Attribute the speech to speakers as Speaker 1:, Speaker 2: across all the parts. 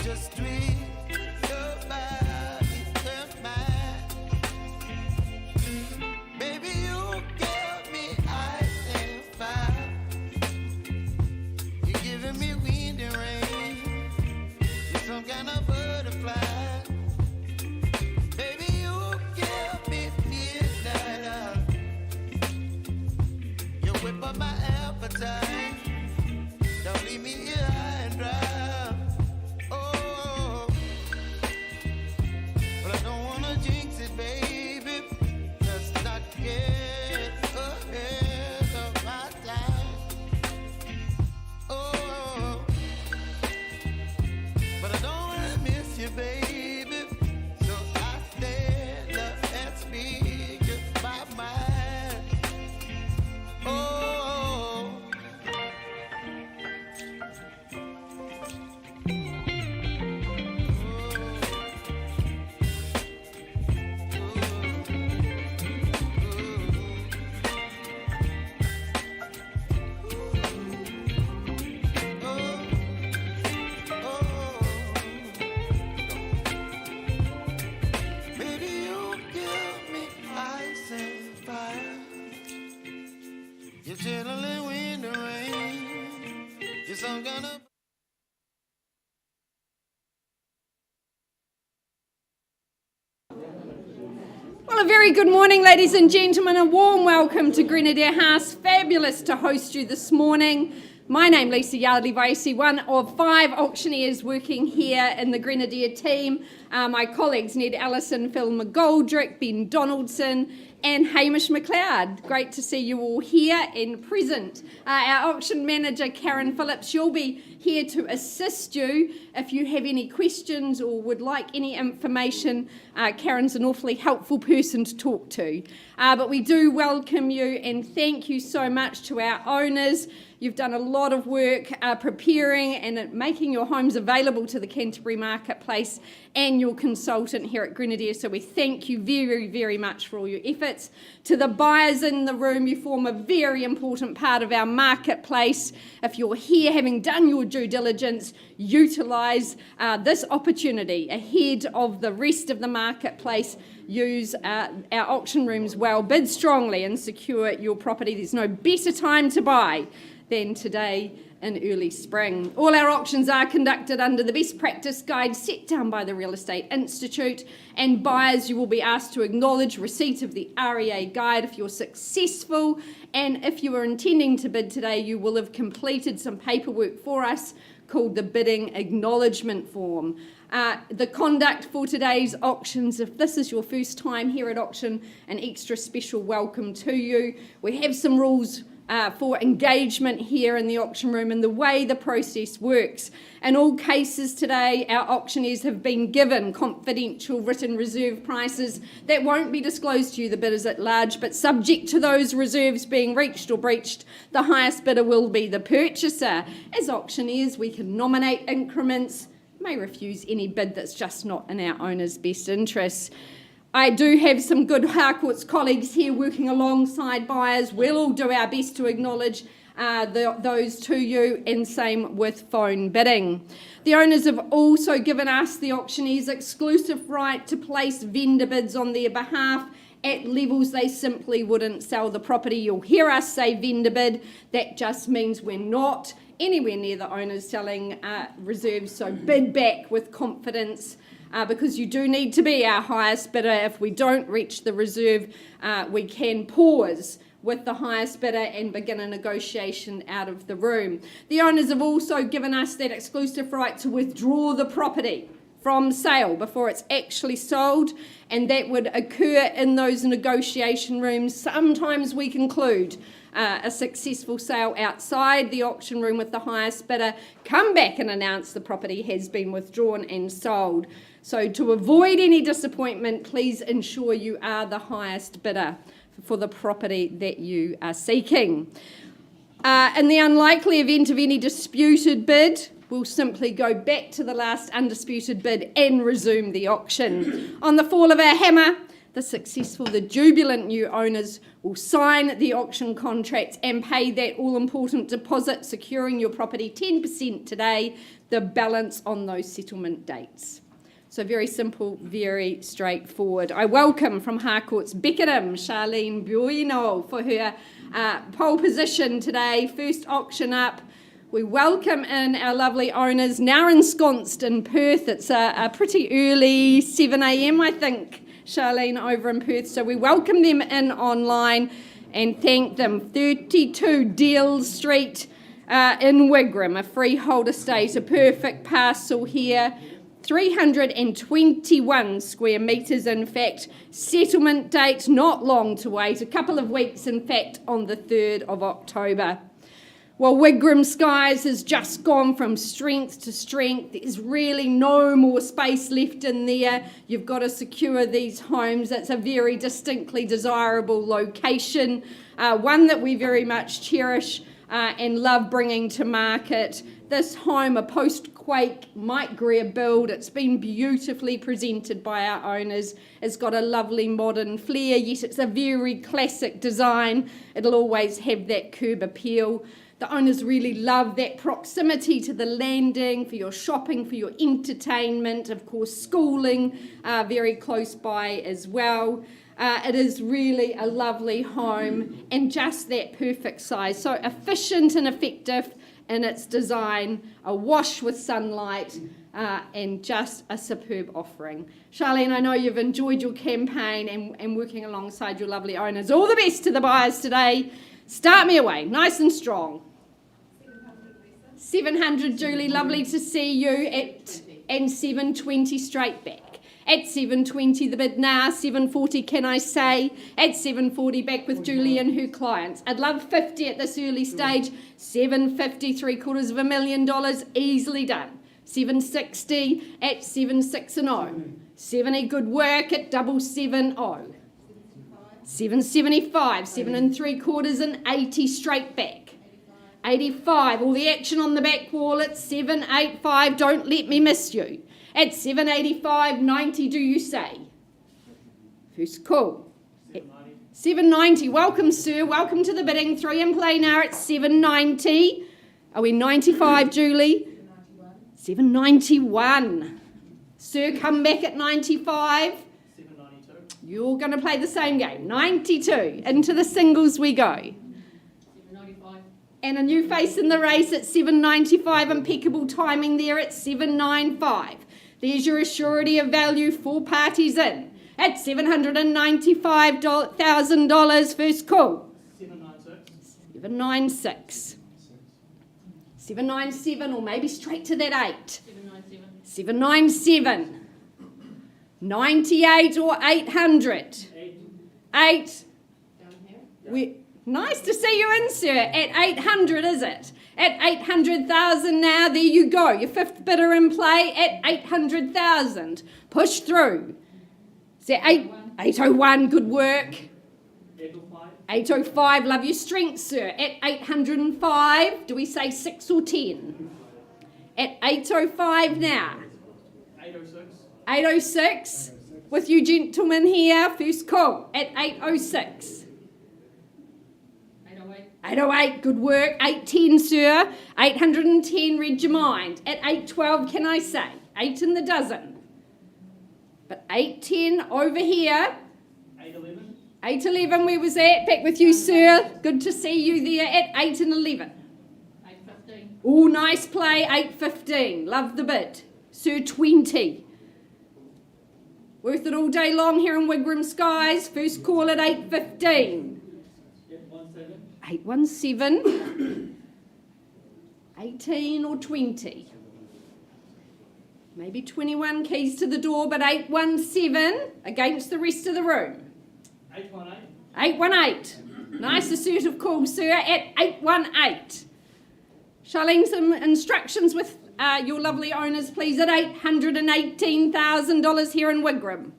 Speaker 1: Just tweet your body. butterfly. Baby, you give me midnight. You whip up my appetite. Don't leave me here high and dry. Oh, but I don't wanna jinx it, baby. Let's not get ahead of my time. Oh, but I don't wanna miss you, baby. So I stand up and speak my mind. Oh. Gently wind and rain. Yes, I'm gonna.
Speaker 2: Well, a very good morning, ladies and gentlemen. A warm welcome to Grenadier House. Fabulous to host you this morning. My name, Lisa Yardley-Vicey, one of 5 auctioneers working here in the Grenadier team. My colleagues Ned Allison, Phil McGoldrick, Ben Donaldson, and Hamish McLeod. Great to see you all here and present. Our auction manager, Karen Phillips, she'll be here to assist you if you have any questions or would like any information. Karen's an awfully helpful person to talk to. But we do welcome you and thank you so much to our owners. You've done a lot of work preparing and making your homes available to the Canterbury marketplace and your consultant here at Grenadier. So we thank you very, very much for all your efforts. To the buyers in the room, you form a very important part of our marketplace. If you're here having done your due diligence, utilise this opportunity ahead of the rest of the marketplace. Use our auction rooms well, bid strongly and secure your property. There's no better time to buy than today in early spring. All our auctions are conducted under the best practice guide set down by the Real Estate Institute, and buyers, you will be asked to acknowledge receipt of the REA guide if you're successful, and if you are intending to bid today, you will have completed some paperwork for us called the bidding acknowledgement form. The conduct for today's auctions, if this is your first time here at auction, an extra special welcome to you. We have some rules for engagement here in the auction room and the way the process works. In all cases today, our auctioneers have been given confidential written reserve prices that won't be disclosed to you, the bidders at large, but subject to those reserves being reached or breached, the highest bidder will be the purchaser. As auctioneers, we can nominate increments, may refuse any bid that's just not in our owner's best interests. I do have some good Harcourt's colleagues here working alongside buyers. We'll all do our best to acknowledge those to you, and same with phone bidding. The owners have also given us, the auctioneers, exclusive right to place vendor bids on their behalf at levels they simply wouldn't sell the property. You'll hear us say vendor bid. That just means we're not anywhere near the owners selling reserves, so bid back with confidence. Because you do need to be our highest bidder. If we don't reach the reserve, we can pause with the highest bidder and begin a negotiation out of the room. The owners have also given us that exclusive right to withdraw the property from sale before it's actually sold, and that would occur in those negotiation rooms. Sometimes we conclude a successful sale outside the auction room with the highest bidder, come back and announce the property has been withdrawn and sold. So to avoid any disappointment, please ensure you are the highest bidder for the property that you are seeking. In the unlikely event of any disputed bid, we'll simply go back to the last undisputed bid and resume the auction. On the fall of our hammer, the jubilant new owners will sign the auction contract and pay that all-important deposit, securing your property 10% today, the balance on those settlement dates. So very simple, very straightforward. I welcome from Harcourt's Beckenham, Charlene Bueno, for her pole position today. First auction up. We welcome in our lovely owners, now ensconced in Perth. It's a pretty early 7 a.m, I think, Charlene, over in Perth. So we welcome them in online and thank them. 32 Deal Street in Wigram, a freehold estate, a perfect parcel here. 321 square metres, in fact. Settlement date not long to wait, a couple of weeks, in fact, on the 3rd of October. Well, Wigram Skies has just gone from strength to strength. There's really no more space left in there. You've got to secure these homes. It's a very distinctly desirable location, one that we very much cherish and love bringing to market. This home, a post-quake Mike Greer build, it's been beautifully presented by our owners. It's got a lovely modern flair, yet it's a very classic design. It'll always have that curb appeal. The owners really love that proximity to the landing for your shopping, for your entertainment, of course schooling, very close by as well. It is really a lovely home and just that perfect size. So efficient and effective in its design, awash with sunlight, and just a superb offering. Charlene, I know you've enjoyed your campaign and working alongside your lovely owners. All the best to the buyers today. Start me away, nice and strong. 700, Julie, lovely to see you and 720 straight back. At 720 the bid now, 740 can I say, at 740 back with Julie and her clients. I'd love 50 at this early stage, 750, $750,000, easily done. 760 at 760, 70 good work at 770. 775, 7 3/4 and 80 straight back. 85, all the action on the back wall at 785, don't let me miss you. At 785, 90 do you say? First call. 790, welcome sir, welcome to the bidding. 3 in play now at 790. Are we 95, Julie? 791. Sir, come back at 95.
Speaker 3: 792.
Speaker 2: You're going to play the same game. 92. Into the singles we go.
Speaker 3: 795.
Speaker 2: And a new face in the race at 795. Impeccable timing there at 795. There's your assurity of value, 4 parties in. At $795,000, first call.
Speaker 3: 796.
Speaker 2: 796. 797, or maybe straight to that 8.
Speaker 3: 797.
Speaker 2: 797. 98 or 800. 8. Nice to see you in, sir. At 800, is it? At 800,000 now, there you go. Your 5th bidder in play at 800,000. Push through. So 801, good work.
Speaker 3: 805.
Speaker 2: 805, love your strength, sir. At 805, do we say 6 or 10? At 805 now.
Speaker 3: 806.
Speaker 2: 806, with you gentlemen here, first call. At 806. 808, good work. 810, sir. 810, read your mind. At 812, can I say? 8 in the dozen. But 810 over here.
Speaker 3: 811.
Speaker 2: 811, where was that? Back with you, sir. Good to see you there at 8 and 11.
Speaker 3: 815.
Speaker 2: Oh, nice play. 815. Love the bid. Sir, 20. Worth it all day long here in Wigram Skies. First call at 815. 817, 18 or 20. Maybe 21 keys to the door, but 817 against the rest of the room.
Speaker 3: 818.
Speaker 2: 818. Nice assertive call, sir, at 818. Charlene, some instructions with your lovely owners, please, at $818,000 here in Wigram.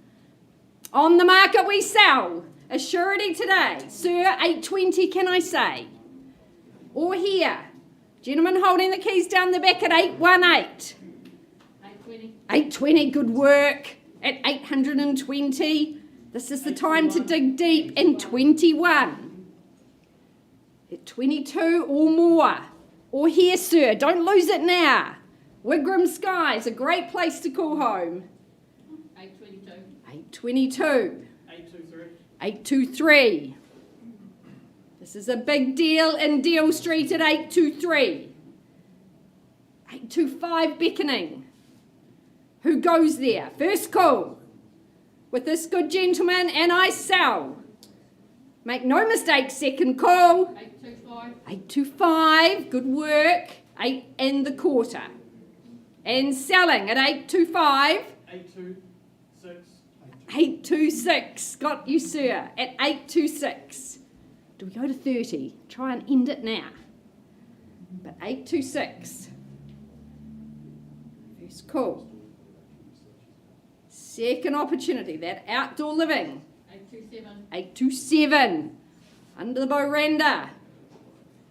Speaker 2: On the market we sell. A surety today. Sir, 820, can I say? Or here. Gentlemen holding the keys down the back at 818.
Speaker 3: 820.
Speaker 2: 820, good work. At 820. This is the time to dig deep. And 21. At 22 or more. Or here, sir. Don't lose it now. Wigram Skies, a great place to call home.
Speaker 3: 822.
Speaker 2: 822.
Speaker 3: 823.
Speaker 2: 823. This is a big deal in Deal Street at 823. 825 beckoning. Who goes there? First call. With this good gentleman, and I sell. Make no mistake, second call.
Speaker 3: 825.
Speaker 2: 825, good work. 8 and the quarter. And selling at 825.
Speaker 3: 826.
Speaker 2: 826, got you, sir, at 826. Do we go to 30? Try and end it now. But 826. First call. Second opportunity, that outdoor living.
Speaker 3: 827.
Speaker 2: 827. Under the Boranda.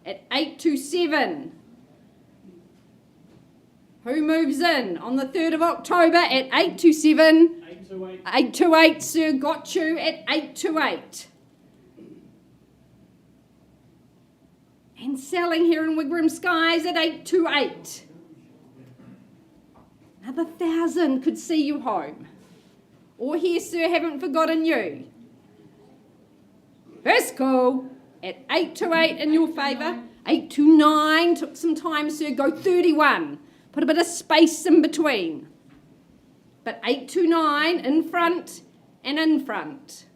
Speaker 2: At 827. Who moves in on the 3rd of October at 827?
Speaker 3: 828.
Speaker 2: 828, sir, got you at 828. And selling here in Wigram Skies at 828. Another 1,000 could see you home. Or here, sir, haven't forgotten you. First call at 828 in your favour. 829, took some time, sir, go 31. Put a bit of space in between. But 829 in front and in front.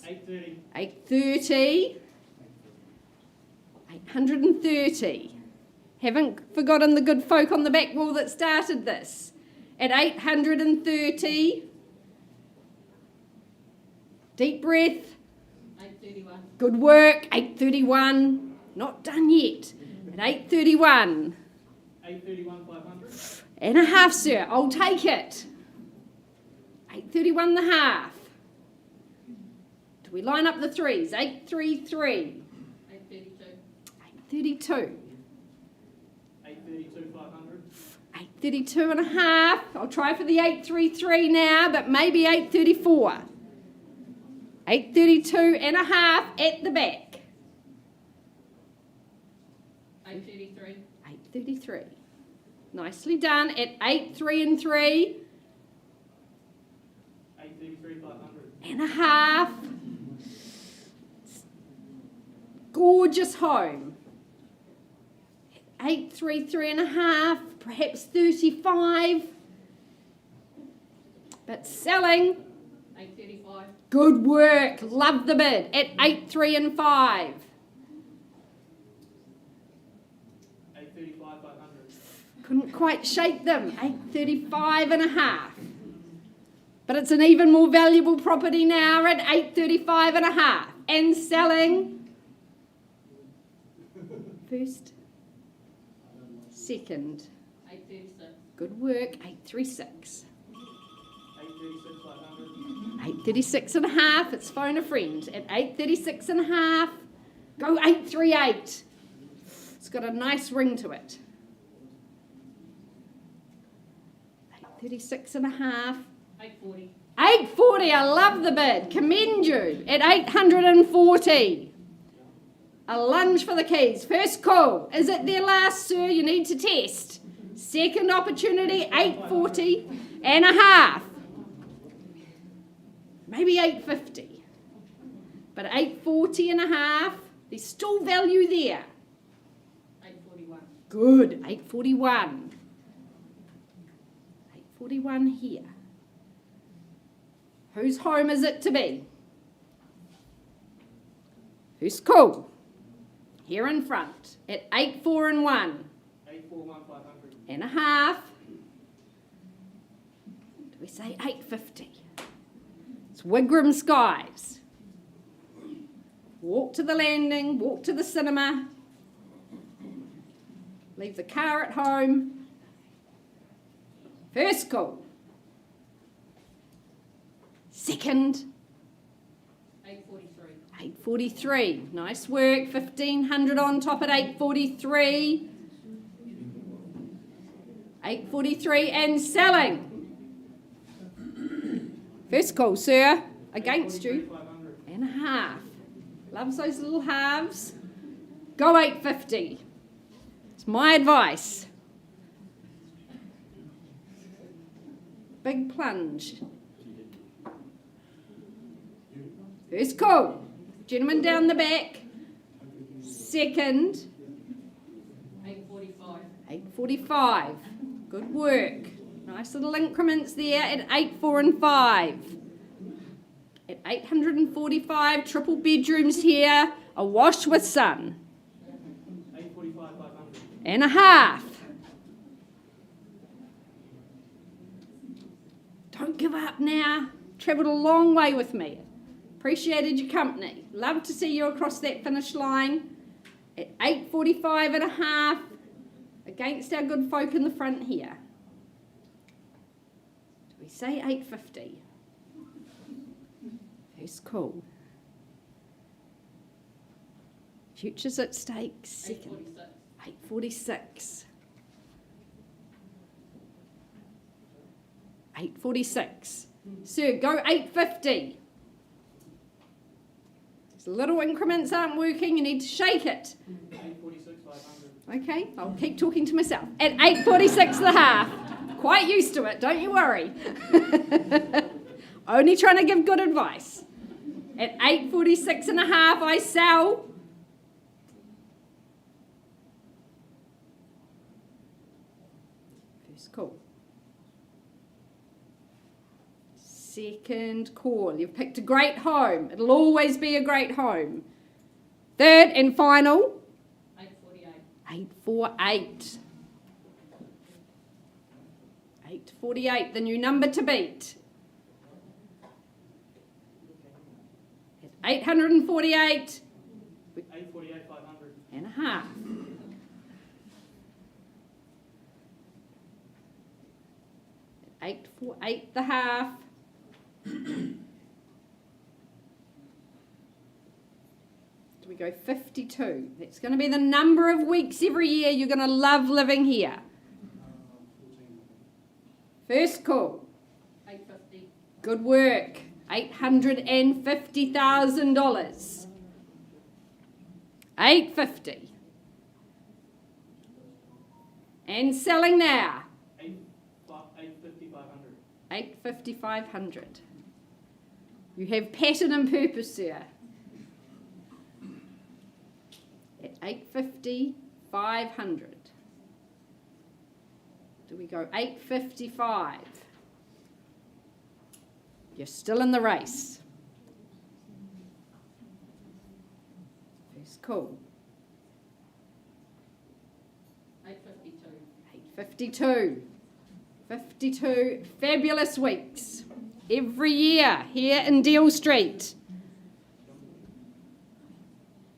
Speaker 3: 830.
Speaker 2: 830. 830. Haven't forgotten the good folk on the back wall that started this. At 830. Deep breath.
Speaker 3: 831.
Speaker 2: Good work. 831. Not done yet. At 831.
Speaker 3: 831, 500.
Speaker 2: And a half, sir. I'll take it. 831 and a half. Do we line up the threes? 833.
Speaker 3: 832.
Speaker 2: 832.
Speaker 3: 832, 500.
Speaker 2: 832 and a half. I'll try for the 833 now, but maybe 834. 832 and a half at the back.
Speaker 3: 833.
Speaker 2: 833. Nicely done at 8-3 and 3
Speaker 3: 833, 500.
Speaker 2: and a half. Gorgeous home. 8-3 and a half, perhaps 35. But selling.
Speaker 3: 835.
Speaker 2: Good work. Love the bid at 8-3 and 5.
Speaker 3: 835, 500.
Speaker 2: Couldn't quite shake them. 835 and a half. But it's an even more valuable property now at 835 and a half. And selling. First. Second.
Speaker 3: 836.
Speaker 2: Good work. 836.
Speaker 3: 836, 500.
Speaker 2: 836 and a half. It's phone a friend at 836 and a half. Go 838. It's got a nice ring to it. 836 and a half.
Speaker 3: 840.
Speaker 2: 840. I love the bid. Commend you at 840. A lunge for the keys. First call. Is it their last, sir? You need to test. Second opportunity, 840 and a half. Maybe 850. But 840 and a half, there's still value there.
Speaker 3: 841.
Speaker 2: Good. 841. 841 here. Whose home is it to be? First call. Here in front at 8-4 and 1.
Speaker 3: 841, 500.
Speaker 2: And a half. Do we say 850? It's Wigram Skies. Walk to the landing, walk to the cinema. Leave the car at home. First call. Second.
Speaker 3: 843.
Speaker 2: 843. Nice work. 1,500 on top at 843. 843 and selling. First call, sir. Against you.
Speaker 3: 500.
Speaker 2: And a half. Loves those little halves. Go 850. It's my advice. Big plunge. First call. Gentleman down the back. Second. 8.45. Good work. Nice little increments there at 8, 4 and 5. At 845, triple bedrooms here, a wash with sun.
Speaker 3: 845, 500.
Speaker 2: And a half. Don't give up now. Travelled a long way with me. Appreciated your company. Love to see you across that finish line. At 8.45 and a half, against our good folk in the front here. Do we say 8.50? First call. Futures at stake, second. 8.46. 8.46. Sir, go 8.50. These little increments aren't working, you need to shake it.
Speaker 3: 846, 500.
Speaker 2: Okay, I'll keep talking to myself. At 8.46 and a half. Quite used to it, don't you worry. Only trying to give good advice. At 8.46 and a half, I sell. First call. Second call. You've picked a great home. It'll always be a great home. Third and final.
Speaker 3: 848.
Speaker 2: 848. 848, the new number to beat. At 848.
Speaker 3: 848, 500.
Speaker 2: And a half. At 848, the half. Do we go 52? That's going to be the number of weeks every year you're going to love living here. First call.
Speaker 3: 850.
Speaker 2: Good work. $850,000. 850. And selling now.
Speaker 3: 850, 500.
Speaker 2: 850, 500. You have pattern and purpose, sir. At 850, 500. Do we go 855? You're still in the race. First call.
Speaker 3: 852.
Speaker 2: 852. 52 fabulous weeks every year here in Deal Street.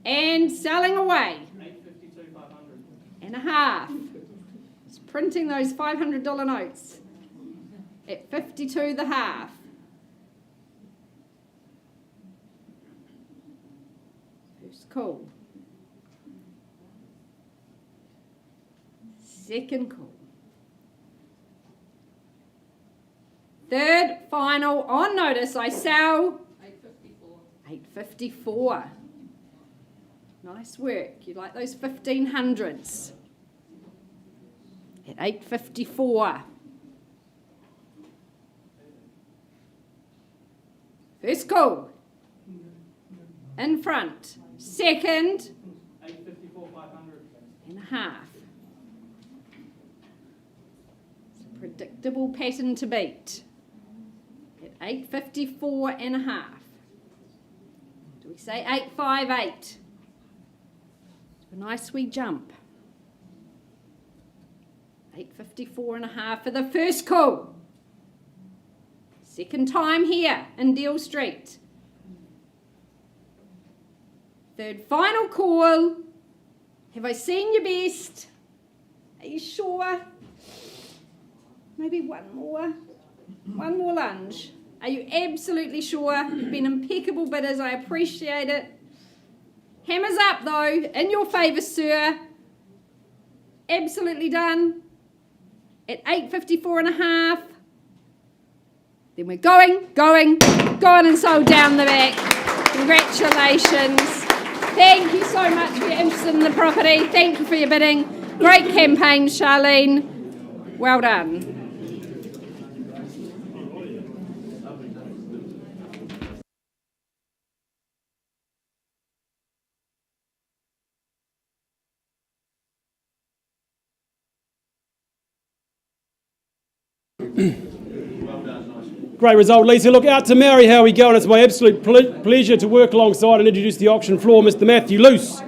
Speaker 2: And selling away.
Speaker 3: 852, 500.
Speaker 2: And a half. It's printing those $500 notes at 52 the half. First call. Second call. Third, final, on notice, I sell
Speaker 3: 854.
Speaker 2: 854. Nice work. You like those 1500s. At 854. First call. In front. Second.
Speaker 3: 854, 500.
Speaker 2: And a half. It's a predictable pattern to beat. At 854 and a half. Do we say 858? A nice wee jump. 854 and a half for the first call. Second time here in Deal Street. Third final call. Have I seen your best? Are you sure? Maybe one more. One more lunge. Are you absolutely sure? You've been impeccable bidders. I appreciate it. Hammers up though, in your favour, sir. Absolutely done. At 854 and a half. Then we're going and sold down the back. Congratulations. Thank you so much for your interest in the property. Thank you for your bidding. Great campaign, Charlene. Well done.
Speaker 4: Great result, Lisa. Look, out to Mary, how are we going? It's my absolute pleasure to work alongside and introduce the auction floor, Mr. Matthew Luce.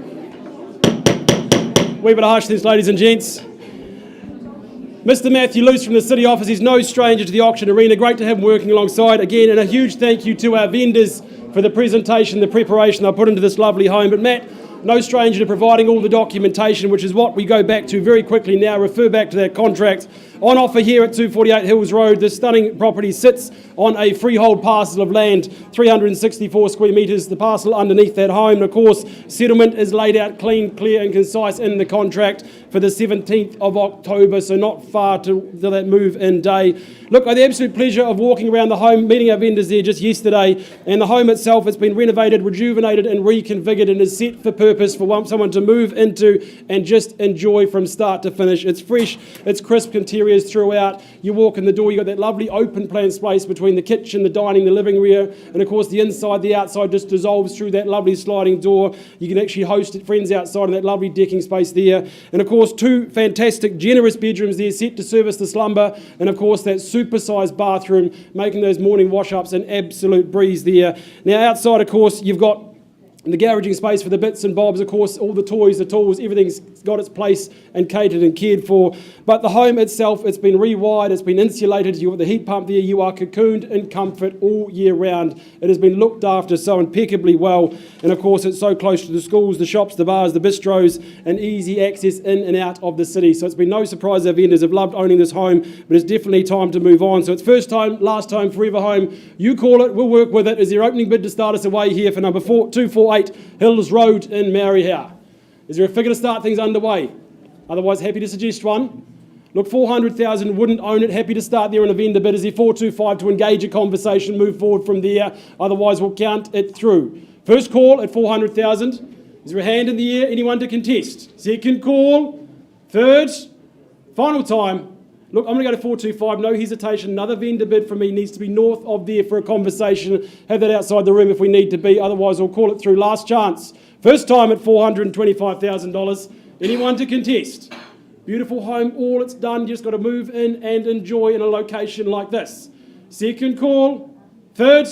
Speaker 4: Wee bit of harshness, ladies and gents. Mr. Matthew Luce from the City Office is no stranger to the auction arena. Great to have him working alongside again, and a huge thank you to our vendors for the presentation, the preparation they put into this lovely home. But Matt, no stranger to providing all the documentation, which is what we go back to very quickly now. Refer back to that contract. On offer here at 248 Hills Road, this stunning property sits on a freehold parcel of land, 364 square metres, the parcel underneath that home. And of course, settlement is laid out clean, clear and concise in the contract for the 17th of October, so not far to that move-in day. Look, I had the absolute pleasure of walking around the home, meeting our vendors there just yesterday, and the home itself has been renovated, rejuvenated and reconfigured and is set for purpose for someone to move into and just enjoy from start to finish. It's fresh, it's crisp interiors throughout. You walk in the door, you've got that lovely open plan space between the kitchen, the dining, the living area, and of course the inside, the outside just dissolves through that lovely sliding door. You can actually host friends outside in that lovely decking space there. And of course, two fantastic, generous bedrooms there set to service the slumber, and of course that super-sized bathroom, making those morning wash-ups an absolute breeze there. Now outside, of course, you've got the garaging space for the bits and bobs, of course, all the toys, the tools, everything's got its place and catered and cared for. But the home itself, it's been rewired, it's been insulated, you've got the heat pump there, you are cocooned in comfort all year round. It has been looked after so impeccably well, and of course it's so close to the schools, the shops, the bars, the bistros, and easy access in and out of the city. So it's been no surprise our vendors have loved owning this home, but it's definitely time to move on. So it's first time, last time, forever home. You call it, we'll work with it. Is there opening bid to start us away here for number 248 Hills Road in Marihow? Is there a figure to start things underway? Otherwise, happy to suggest one. Look, 400,000 wouldn't own it. Happy to start there in a vendor bid. Is there 425 to engage a conversation, move forward from there? Otherwise, we'll count it through. First call at 400,000. Is there a hand in the air? Anyone to contest? Second call. Third. Final time. Look, I'm going to go to 425, no hesitation. Another vendor bid from me needs to be north of there for a conversation. Have that outside the room if we need to be. Otherwise, we'll call it through. Last chance. First time at $425,000. Anyone to contest? Beautiful home, all it's done. You just got to move in and enjoy in a location like this. Second call. Third.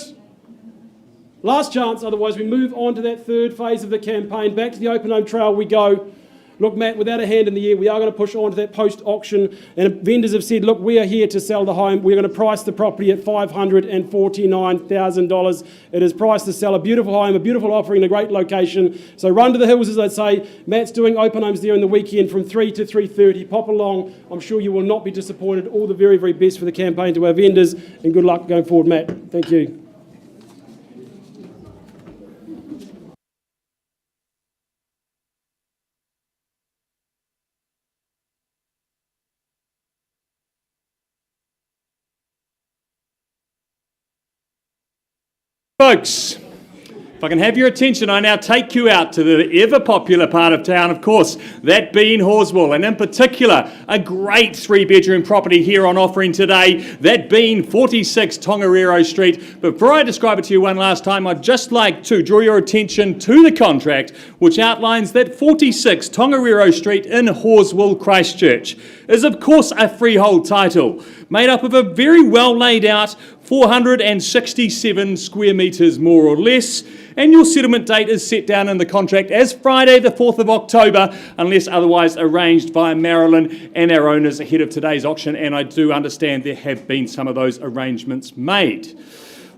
Speaker 4: Last chance. Otherwise, we move on to that third phase of the campaign. Back to the open home trail we go. Look, Matt, without a hand in the air, we are going to push on to that post-auction, and vendors have said, look, we are here to sell the home. We're going to price the property at $549,000. It is priced to sell a beautiful home, a beautiful offering in a great location. So run to the hills, as I say. Matt's doing open homes there in the weekend from 3 to 3:30. Pop along. I'm sure you will not be disappointed. All the very, very best for the campaign to our vendors, and good luck going forward, Matt. Thank you.
Speaker 5: Folks, if I can have your attention, I now take you out to the ever-popular part of town, of course, that being Horswell, and in particular, a great three-bedroom property here on offering today, that being 46 Tongariro Street. But before I describe it to you one last time, I'd just like to draw your attention to the contract, which outlines that 46 Tongariro Street in Horswell, Christchurch, is of course a freehold title, made up of a very well laid out 467 square metres more or less, and your settlement date is set down in the contract as Friday the 4th of October, unless otherwise arranged via Marilyn and our owners ahead of today's auction, and I do understand there have been some of those arrangements made.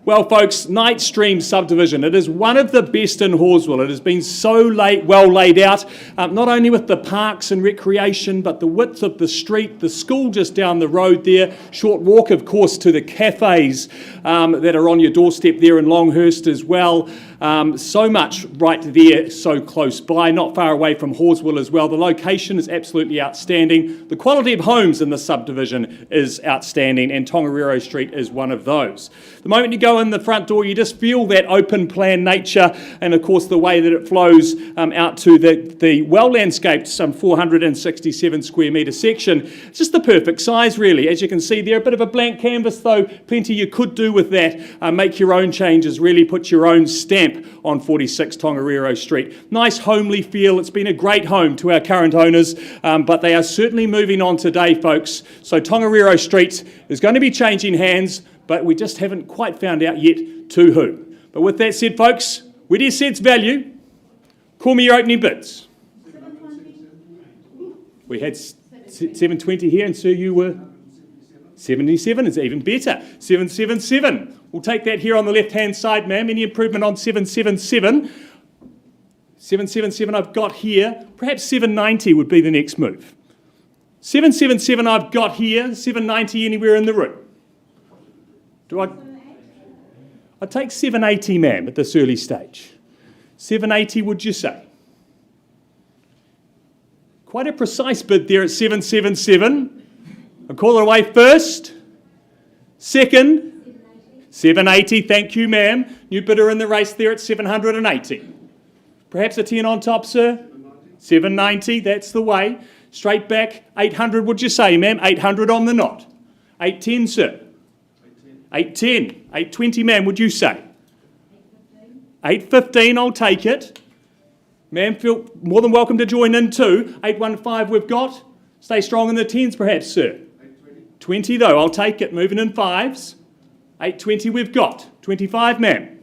Speaker 5: Well, folks, Night Stream subdivision, it is one of the best in Horswell. It has been so well laid out, not only with the parks and recreation, but the width of the street, the school just down the road there, short walk, of course, to the cafes that are on your doorstep there in Longhurst as well. So much right there, so close by, not far away from Horswell as well. The location is absolutely outstanding. The quality of homes in the subdivision is outstanding, and Tongariro Street is one of those. The moment you go in the front door, you just feel that open plan nature, and of course the way that it flows out to the well-landscaped, some 467 square metre section. It's just the perfect size, really. As you can see there, a bit of a blank canvas, though plenty you could do with that. Make your own changes, really put your own stamp camp on 46 Tongariro Street. Nice homely feel. It's been a great home to our current owners, but they are certainly moving on today, folks. So Tongariro Street is going to be changing hands, but we just haven't quite found out yet to who. But with that said, folks, where do you sense value? Call me your opening bids. We had 720 here, and sir, you were 77 is even better. 777. We'll take that here on the left-hand side, ma'am. Any improvement on 777? 777 I've got here. Perhaps 790 would be the next move. 777 I've got here. 790 anywhere in the room. I'd take 780, ma'am, at this early stage. 780, would you say? Quite a precise bid there at 777. I'll call it away first. Second, 780. Thank you, ma'am. New bidder in the race there at 780. Perhaps a 10 on top, sir? 790, that's the way. Straight back, 800, would you say, ma'am? 800 on the knot. 810, sir? 810. 820, ma'am, would you say? 815, I'll take it. Ma'am, feel more than welcome to join in too. 815 we've got. Stay strong in the 10s perhaps, sir. 20 though, I'll take it. Moving in 5s. 820 we've got. 25, ma'am.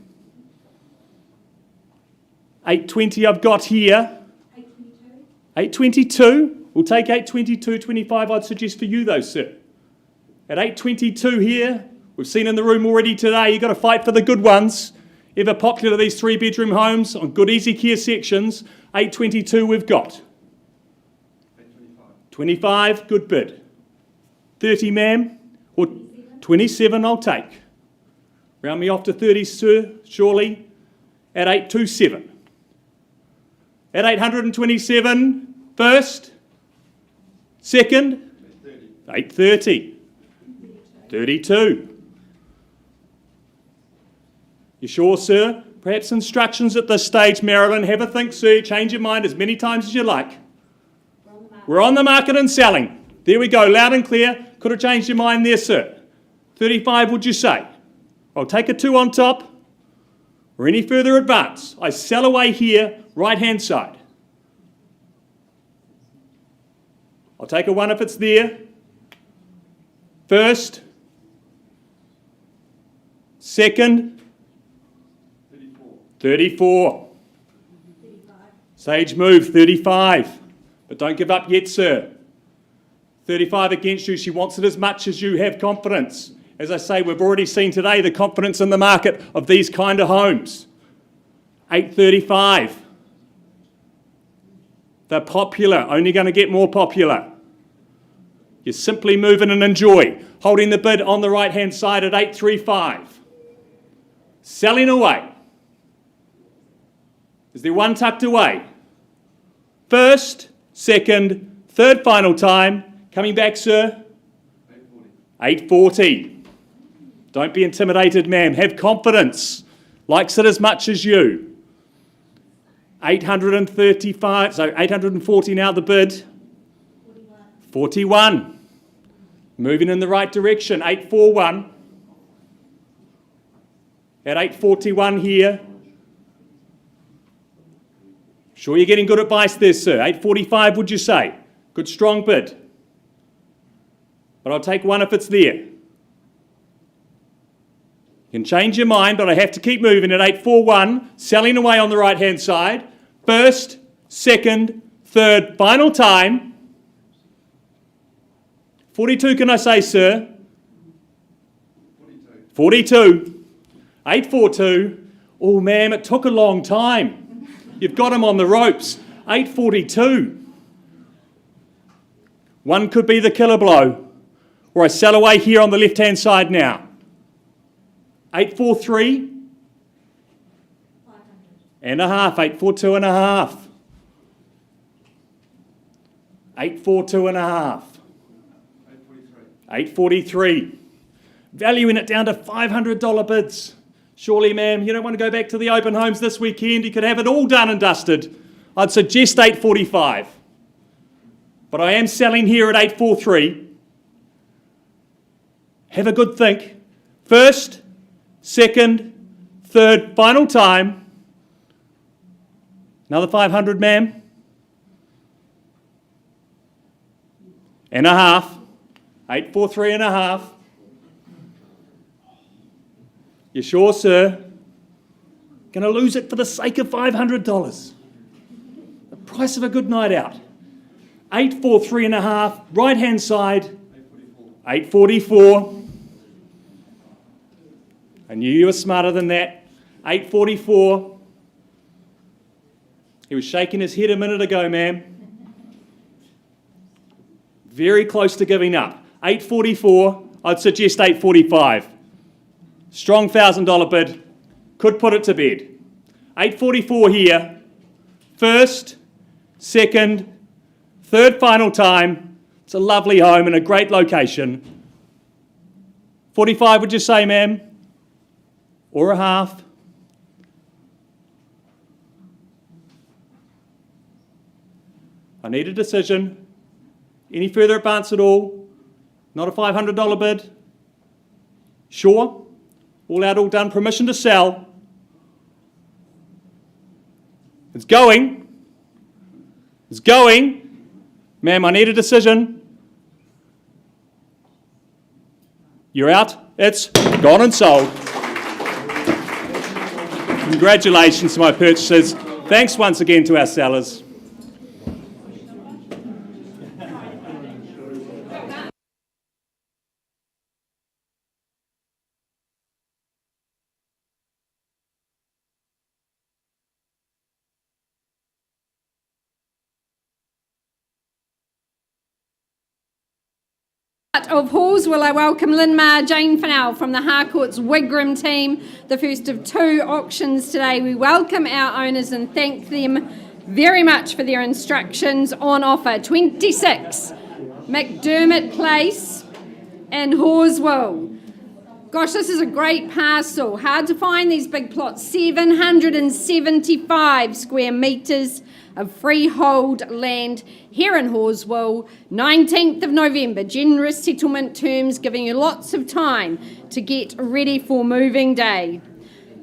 Speaker 5: 820 I've got here. 822. We'll take 822. 25 I'd suggest for you though, sir. At 822 here, we've seen in the room already today, you've got to fight for the good ones. Ever popular, these 3-bedroom homes on good easy care sections. 822 we've got. 25, good bid. 30, ma'am, or 27 I'll take. Round me off to 30, sir, surely, at 827. At 827, first, second, 830. 32. You sure, sir? Perhaps instructions at this stage, Marilyn. Have a think, sir. Change your mind as many times as you like. We're on the market and selling. There we go, loud and clear. Could have changed your mind there, sir. 35, would you say? I'll take a 2 on top. Or any further advance. I sell away here, right-hand side. I'll take a 1 if it's there. First. Second. 34. Sage move, 35. But don't give up yet, sir. 35 against you. She wants it as much as you have confidence. As I say, we've already seen today the confidence in the market of these kind of homes. 835. They're popular, only going to get more popular. You simply move in and enjoy. Holding the bid on the right-hand side at 835. Selling away. Is there one tucked away? First, second, third final time. Coming back, sir. 840. Don't be intimidated, ma'am. Have confidence. Likes it as much as you. 835. So 840 now the bid. 41. Moving in the right direction. 841. At 841 here. Sure you're getting good advice there, sir. 845, would you say? Good strong bid. But I'll take 1 if it's there. You can change your mind, but I have to keep moving at 841. Selling away on the right-hand side. First, second, third, final time. 42, can I say, sir? 42. 842. Oh, ma'am, it took a long time. You've got him on the ropes. 842. One could be the killer blow. Or I sell away here on the left-hand side now. 843. And a half. 842 and a half. 842 and a half. 843. Valuing it down to $500 bids. Surely, ma'am, you don't want to go back to the open homes this weekend. You could have it all done and dusted. I'd suggest 845. But I am selling here at 843. Have a good think. First, second, third, final time. Another 500, ma'am. And a half. 843 and a half. You sure, sir? Gonna lose it for the sake of $500. The price of a good night out. 843 and a half, right hand side. 844. I knew you were smarter than that. 844. He was shaking his head a minute ago, ma'am. Very close to giving up. 844, I'd suggest 845. Strong $1,000 bid. Could put it to bed. 844 here. First, second, third final time. It's a lovely home in a great location. 45 would you say, ma'am? Or a half? I need a decision. Any further advance at all? Not a $500 bid? Sure? All out, all done. Permission to sell. It's going. It's going. Ma'am, I need a decision. You're out. It's gone and sold. Congratulations to my purchasers. Thanks once again to our sellers.
Speaker 2: Of Halls, I welcome Lynmar Jane Fennell from the Harcourt's Wigram team, the first of 2 auctions today. We welcome our owners and thank them very much for their instructions on offer. 26 Mcdermit Place in Horswell. Gosh, this is a great parcel. Hard to find these big plots. 775 square metres of freehold land here in Horswell. 19th of November, generous settlement terms, giving you lots of time to get ready for moving day.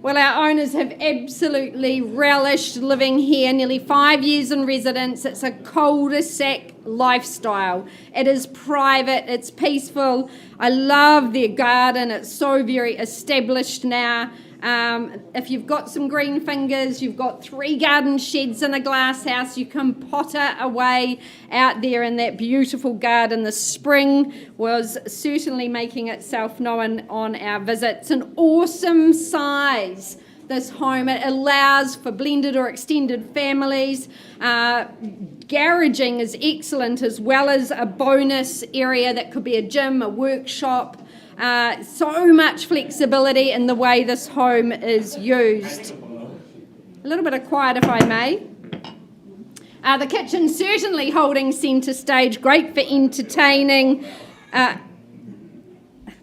Speaker 2: Well, our owners have absolutely relished living here, nearly 5 years in residence. It's a cul-de-sac lifestyle. It is private, it's peaceful. I love their garden, it's so very established now. If you've got some green fingers, you've got 3 garden sheds and a glass house, you can potter away out there in that beautiful garden. The spring was certainly making itself known on our visits. An awesome size, this home. It allows for blended or extended families. Garaging is excellent, as well as a bonus area that could be a gym, a workshop. So much flexibility in the way this home is used. A little bit of quiet, if I may. The kitchen certainly holding centre stage, great for entertaining.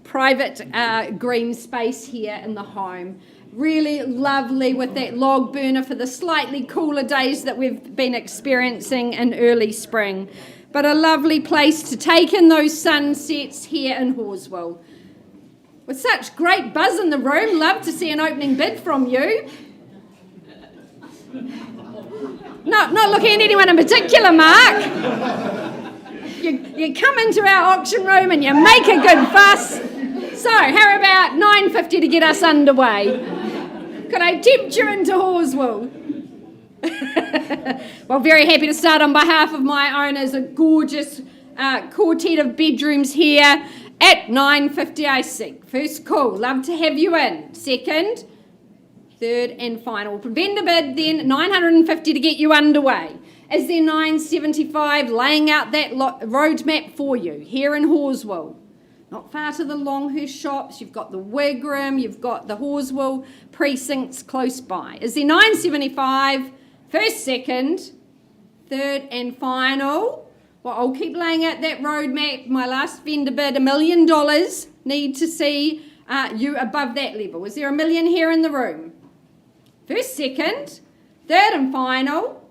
Speaker 2: Private green space here in the home. Really lovely with that log burner for the slightly cooler days that we've been experiencing in early spring. But a lovely place to take in those sunsets here in Horswell. With such great buzz in the room, love to see an opening bid from you. Not looking at anyone in particular, Mark. You come into our auction room and you make a good fuss. So, how about $9.50 to get us underway? Could I tempt you into Horswell? Well, very happy to start on behalf of my owners. A gorgeous quartet of bedrooms here. At $9.50 I see. First call, love to have you in. Second, third and final. Vendor bid then, $950 to get you underway. Is there $975 laying out that roadmap for you here in Horswell? Not far to the Longhurst shops, you've got the Wigram, you've got the Horswell precincts close by. Is there $975? First, second, third and final. Well, I'll keep laying out that roadmap. My last vendor bid, $1 million. Need to see you above that level. Is there $1 million here in the room? First, second, third and final.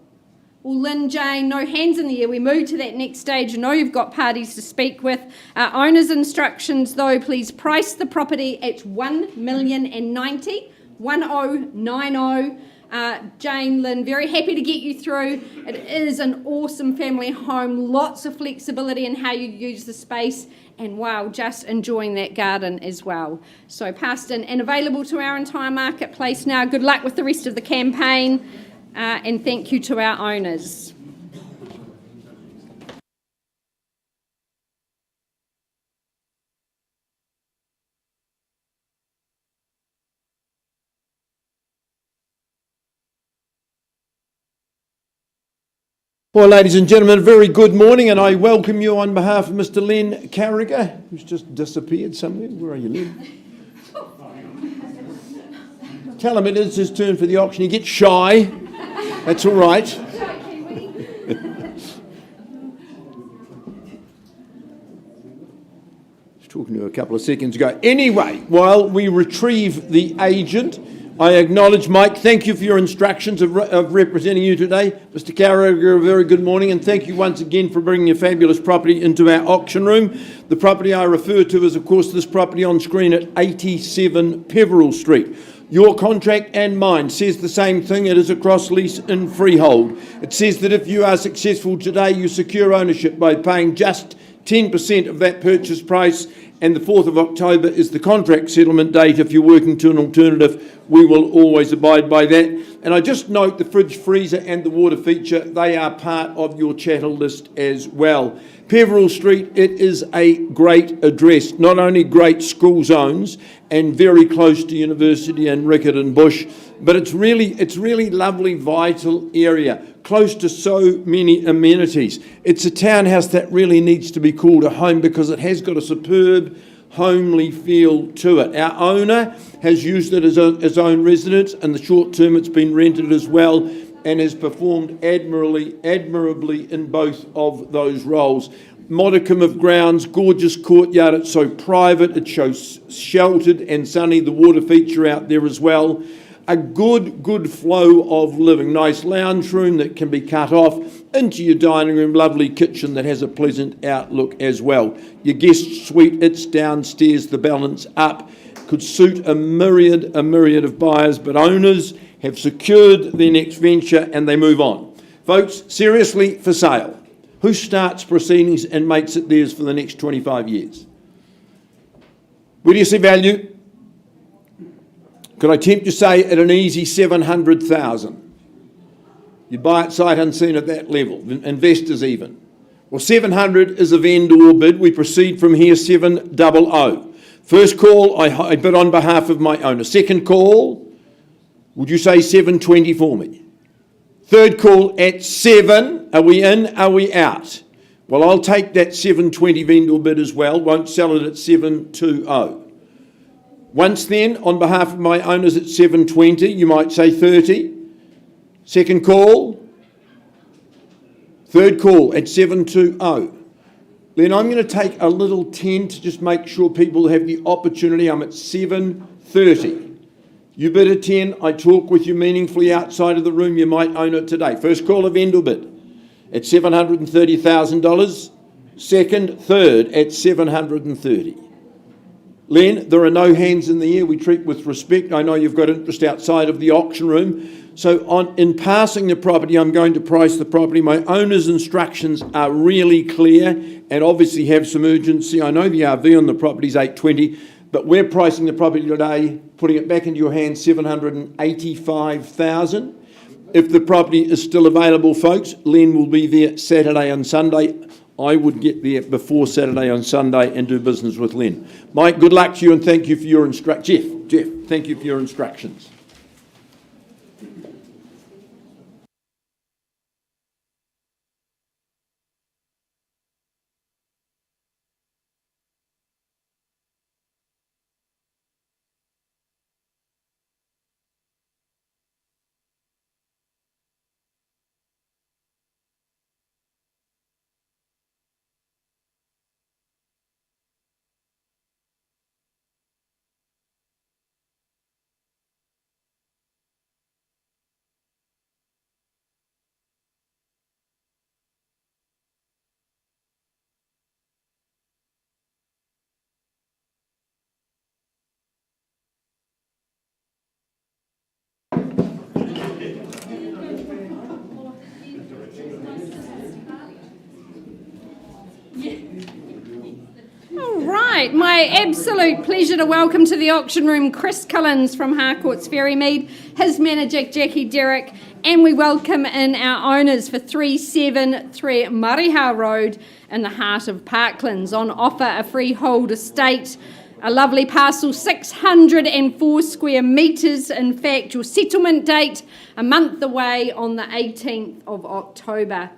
Speaker 2: Well, Lynn, Jane, no hands in the air. We move to that next stage. I know you've got parties to speak with. Owner's instructions, though, please price the property at $1,090,000, 1090. Jane, Lynn, very happy to get you through. It is an awesome family home, lots of flexibility in how you use the space, and wow, just enjoying that garden as well. So passed in and available to our entire marketplace now. Good luck with the rest of the campaign, and thank you to our owners.
Speaker 6: Well, ladies and gentlemen, a very good morning, and I welcome you on behalf of Mr. Len Carragher, who's just disappeared somewhere. Where are you, Len? Tell him it is his turn for the auction. He gets shy. That's all right. Was talking to you a couple of seconds ago. Anyway, while we retrieve the agent, I acknowledge, Mike, thank you for your instructions of representing you today. Mr. Carragher, a very good morning, and thank you once again for bringing a fabulous property into our auction room. The property I refer to is, of course, this property on screen at 87 Pival Street. Your contract and mine says the same thing. It is a cross lease in freehold. It says that if you are successful today, you secure ownership by paying just 10% of that purchase price, and the 4th of October is the contract settlement date. If you're working to an alternative, we will always abide by that. And I just note the fridge, freezer and the water feature, they are part of your chattel list as well. Pival Street, it is a great address, not only great school zones and very close to University and Riccarton Bush, but it's really lovely, vital area, close to so many amenities. It's a townhouse that really needs to be called a home because it has got a superb, homely feel to it. Our owner has used it as his own residence, and the short term it's been rented as well, and has performed admirably in both of those roles. Modicum of grounds, gorgeous courtyard, it's so private, it shows sheltered and sunny, the water feature out there as well. A good flow of living, nice lounge room that can be cut off into your dining room, lovely kitchen that has a pleasant outlook as well. Your guest suite, it's downstairs, the balance up, could suit a myriad of buyers, but owners have secured their next venture and they move on. Folks, seriously, for sale. Who starts proceedings and makes it theirs for the next 25 years? Where do you see value? Could I tempt you, say, at an easy 700,000? You'd buy it sight unseen at that level, investors even. Well, 700 is a vendor bid. We proceed from here, 700. First call, I bid on behalf of my owner. Second call, would you say 720 for me? Third call at 7. Are we in? Are we out? Well, I'll take that 720 vendor bid as well. Won't sell it at 720. Once then, on behalf of my owners at 720, you might say 30. Second call. Third call at 720. Then I'm going to take a little 10 to just make sure people have the opportunity. I'm at 730. You bid a 10, I talk with you meaningfully outside of the room, you might own it today. First call a vendor bid at $730,000. Second, third at 730. Len, there are no hands in the air. We treat with respect. I know you've got interest outside of the auction room. So in passing the property, I'm going to price the property. My owner's instructions are really clear and obviously have some urgency. I know the RV on the property is 820, but we're pricing the property today, putting it back into your hands, 785,000. If the property is still available, folks, Len will be there Saturday and Sunday. I would get there before Saturday on Sunday and do business with Len. Mike, good luck to you and thank you for your instructions. Jeff, thank you for your instructions.
Speaker 2: All right, my absolute pleasure to welcome to the auction room Chris Cullins from Harcourt's Ferrymead, his manager Jackie Derrick, and we welcome in our owners for 373 Mariha Road in the heart of Parklands. On offer a freehold estate, a lovely parcel, 604 square metres. In fact, your settlement date a month away on the 18th of October.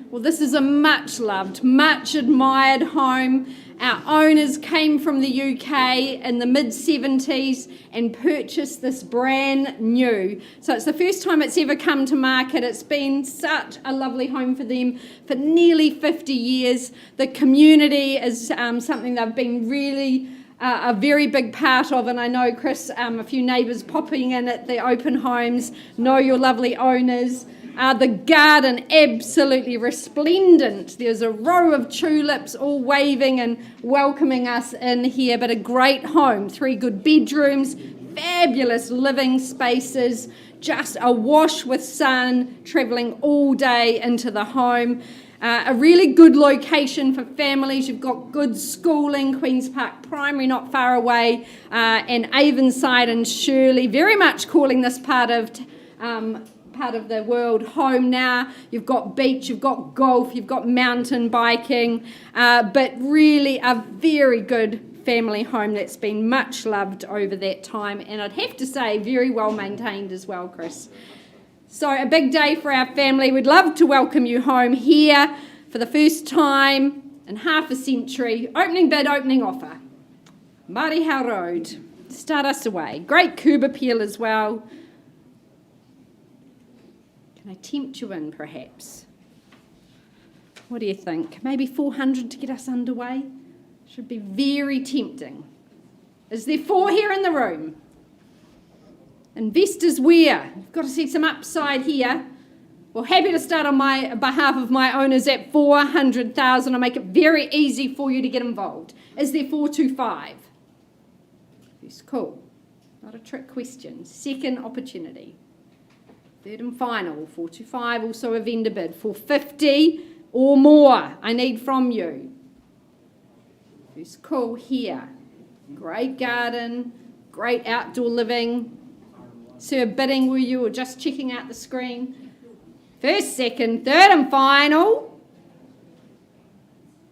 Speaker 2: Well, this is a much loved, much admired home. Our owners came from the UK in the mid-70s and purchased this brand new. So it's the first time it's ever come to market. It's been such a lovely home for them for nearly 50 years. The community is something they've been really a very big part of, and I know, Chris, a few neighbours popping in at the open homes know your lovely owners. The garden, absolutely resplendent. There's a row of tulips all waving and welcoming us in here, but a great home. 3 good bedrooms, fabulous living spaces, just awash with sun, travelling all day into the home. A really good location for families. You've got good schooling, Queen's Park Primary not far away, and Avonside and Shirley, very much calling this part of the world home now. You've got beach, you've got golf, you've got mountain biking, but really a very good family home that's been much loved over that time, and I'd have to say very well maintained as well, Chris. So a big day for our family. We'd love to welcome you home here for the first time in half a century. Opening bid, opening offer. Mariha Road. Start us away. Great curb appeal as well. Can I tempt you in, perhaps? What do you think? Maybe 400 to get us underway? Should be very tempting. Is there 4 here in the room? Investors where? You've got to see some upside here. Well, happy to start on behalf of my owners at 400,000. I'll make it very easy for you to get involved. Is there 425? Yes, cool. Not a trick question. Second opportunity. Third and final, 425, also a vendor bid. 450 or more, I need from you. First call here. Great garden, great outdoor living. Sir, bidding were you or just checking out the screen? First, second, third and final.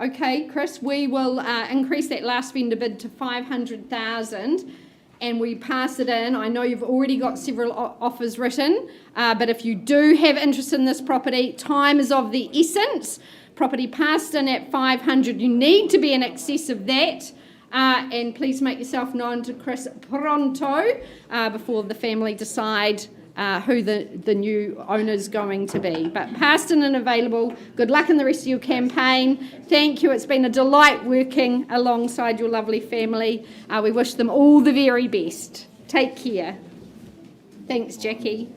Speaker 2: Okay, Chris, we will increase that last vendor bid to 500,000. And we pass it in. I know you've already got several offers written, but if you do have interest in this property, time is of the essence. Property passed in at 500. You need to be in excess of that. And please make yourself known to Chris pronto before the family decide who the new owner's going to be. But passed in and available. Good luck in the rest of your campaign. Thank you. It's been a delight working alongside your lovely family. We wish them all the very best. Take care. Thanks, Jackie.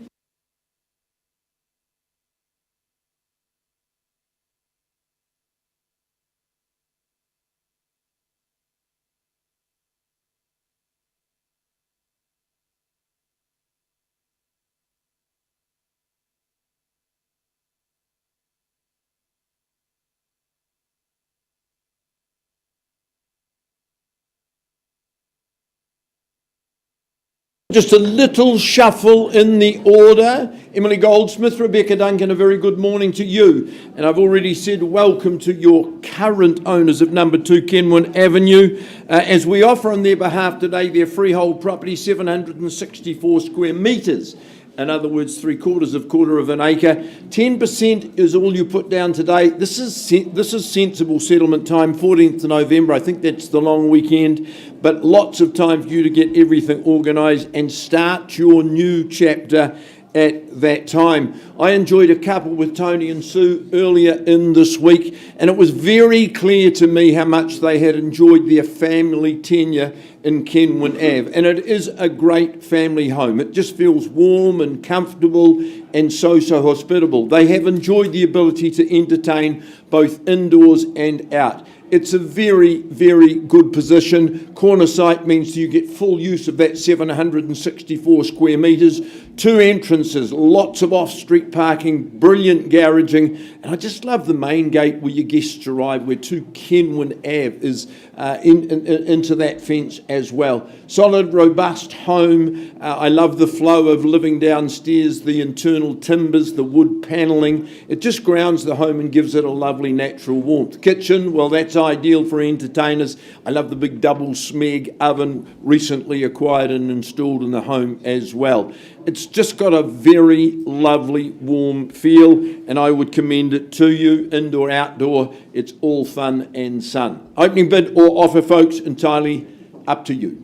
Speaker 6: Just a little shuffle in the order. Emily Goldsmith, Rebecca Duncan, a very good morning to you. And I've already said welcome to your current owners of number 2 Kenwin Avenue. As we offer on their behalf today their freehold property, 764 square metres. In other words, 3/4 of an acre. 10% is all you put down today. This is sensible settlement time, 14th of November. I think that's the long weekend, but lots of time for you to get everything organised and start your new chapter at that time. I enjoyed a couple with Tony and Sue earlier in this week, and it was very clear to me how much they had enjoyed their family tenure in Kenwin Ave. And it is a great family home. It just feels warm and comfortable and so hospitable. They have enjoyed the ability to entertain both indoors and out. it's a very, very good position. Corner site means you get full use of that 764 square metres. 2 entrances, lots of off-street parking, brilliant garaging, and I just love the main gate where your guests arrive, where 2 Kennin Ave is into that fence as well. Solid, robust home. I love the flow of living downstairs, the internal timbers, the wood panelling. It just grounds the home and gives it a lovely natural warmth. Kitchen, well, that's ideal for entertainers. I love the big double smeg oven recently acquired and installed in the home as well. It's just got a very lovely warm feel, and I would commend it to you, indoor, outdoor. It's all fun and sun. Opening bid or offer, folks, entirely up to you.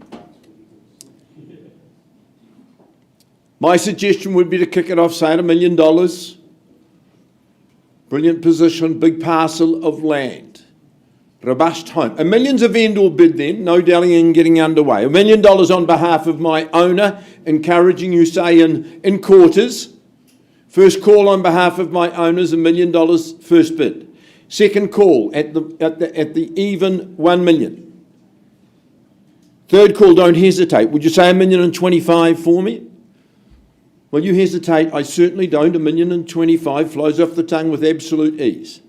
Speaker 6: My suggestion would be to kick it off, say, at $1 million. Brilliant position, big parcel of land. Robust home. $1 million's a vendor bid then, no dallying getting underway. $1 million on behalf of my owner, encouraging you, say, in quarters. First call on behalf of my owners, $1 million first bid. Second call at the even $1 million. Third call, don't hesitate. Would you say $1,025,000 for me? Well, you hesitate. I certainly don't. $1,025,000 flows off the tongue with absolute ease.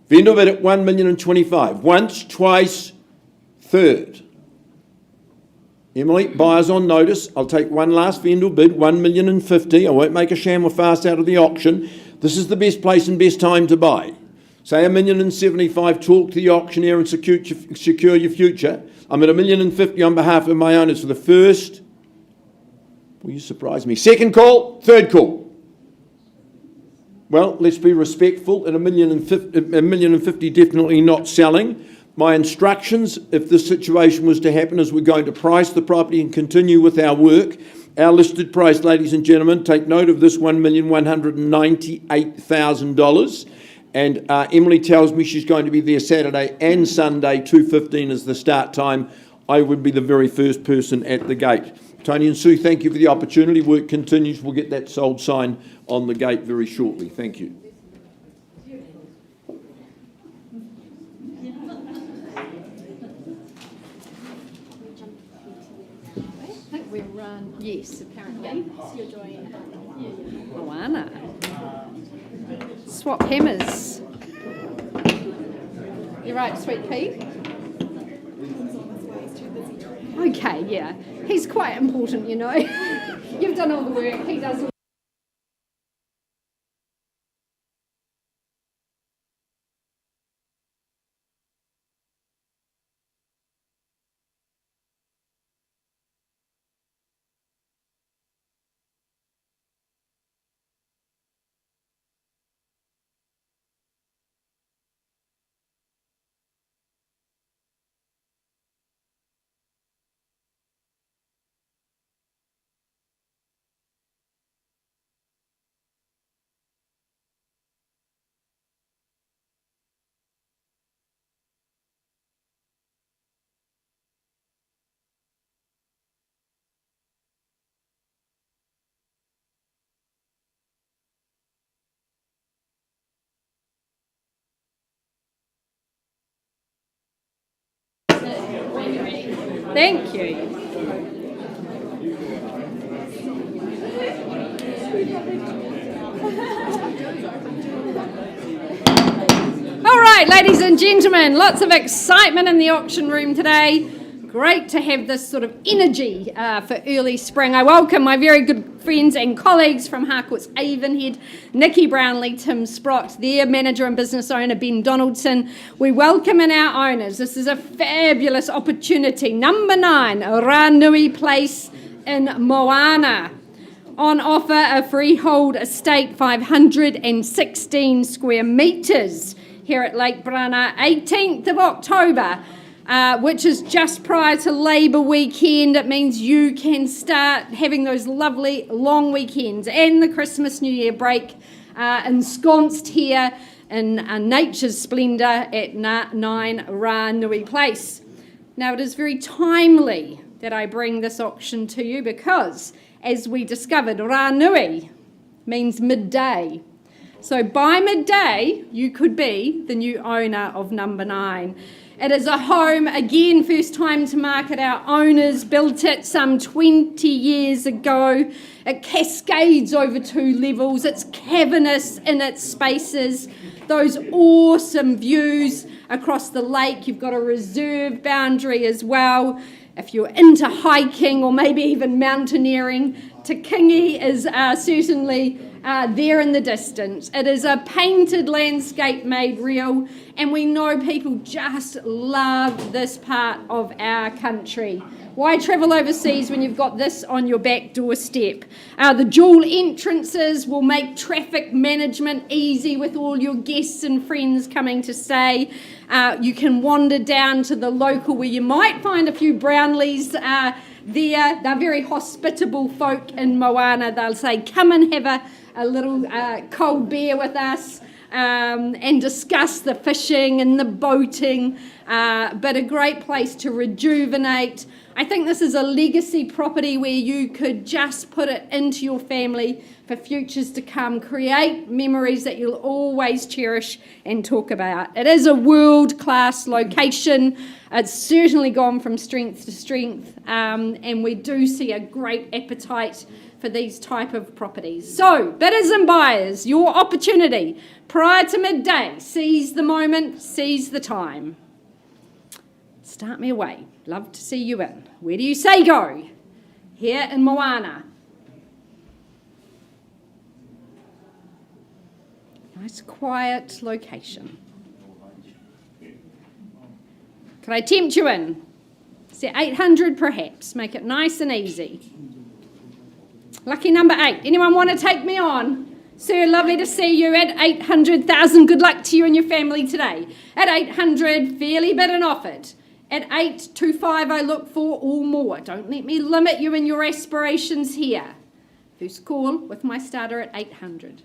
Speaker 6: Vendor bid at $1,025,000. Once, twice, third. Emily, buyers on notice. I'll take one last vendor bid, $1,050,000. I won't make a sham or fast out of the auction. This is the best place and best time to buy. Say $1,075,000. Talk to the auctioneer and secure your future. I'm at $1,050,000 on behalf of my owners for the first. Well, you surprised me. Second call, third call. Well, let's be respectful. At $1,050,000, definitely not selling. My instructions, if this situation was to happen, is we're going to price the property and continue with our work. Our listed price, ladies and gentlemen, take note of this, $1,198,000. And Emily tells me she's going to be there Saturday and Sunday, 2:15 is the start time. I would be the very first person at the gate. Tony and Sue, thank you for the opportunity. Work continues. We'll get that sold sign on the gate very shortly. Thank you.
Speaker 2: I think we're yes, apparently. Moana. Swap hammers. You're right, Sweet Pea. Okay, yeah. He's quite important, you know. You've done all the work. He does all. Thank you. All right, ladies and gentlemen, lots of excitement in the auction room today. Great to have this sort of energy for early spring. I welcome my very good friends and colleagues from Harcourt's Avonhead, Nikki Brownlee, Tim Sprott, their manager and business owner, Ben Donaldson. We welcome in our owners. This is a fabulous opportunity. Number 9, Ranui Place in Moana. On offer, a freehold estate, 516 square metres here at Lake Brana, 18th of October. Which is just prior to Labour weekend. It means you can start having those lovely long weekends and the Christmas New Year break ensconced here in nature's splendour at 9 Ranui Place. Now, it is very timely that I bring this auction to you because, as we discovered, Ranui means midday. So by midday, you could be the new owner of number 9. It is a home, again, first time to market. Our owners built it some 20 years ago. It cascades over 2 levels. It's cavernous in its spaces. Those awesome views across the lake. You've got a reserve boundary as well. If you're into hiking or maybe even mountaineering, Te Kingi is certainly there in the distance. It is a painted landscape made real, and we know people just love this part of our country. Why travel overseas when you've got this on your back doorstep? The dual entrances will make traffic management easy with all your guests and friends coming to stay. You can wander down to the local where you might find a few Brownlees there. They're very hospitable folk in Moana. They'll say, come and have a little cold beer with us and discuss the fishing and the boating, but a great place to rejuvenate. I think this is a legacy property where you could just put it into your family for futures to come, create memories that you'll always cherish and talk about. It is a world-class location. It's certainly gone from strength to strength, and we do see a great appetite for these type of properties. So, bidders and buyers, your opportunity prior to midday. Seize the moment, seize the time. Start me away. Love to see you in. Where do you say go? Here in Moana. Nice quiet location. Can I tempt you in? Say 800 perhaps. Make it nice and easy. Lucky number 8. Anyone want to take me on? Sir, lovely to see you at 800,000. Good luck to you and your family today. At 800, fairly bid and offered. At 825, I look for or more. Don't let me limit you in your aspirations here. First call with my starter at 800.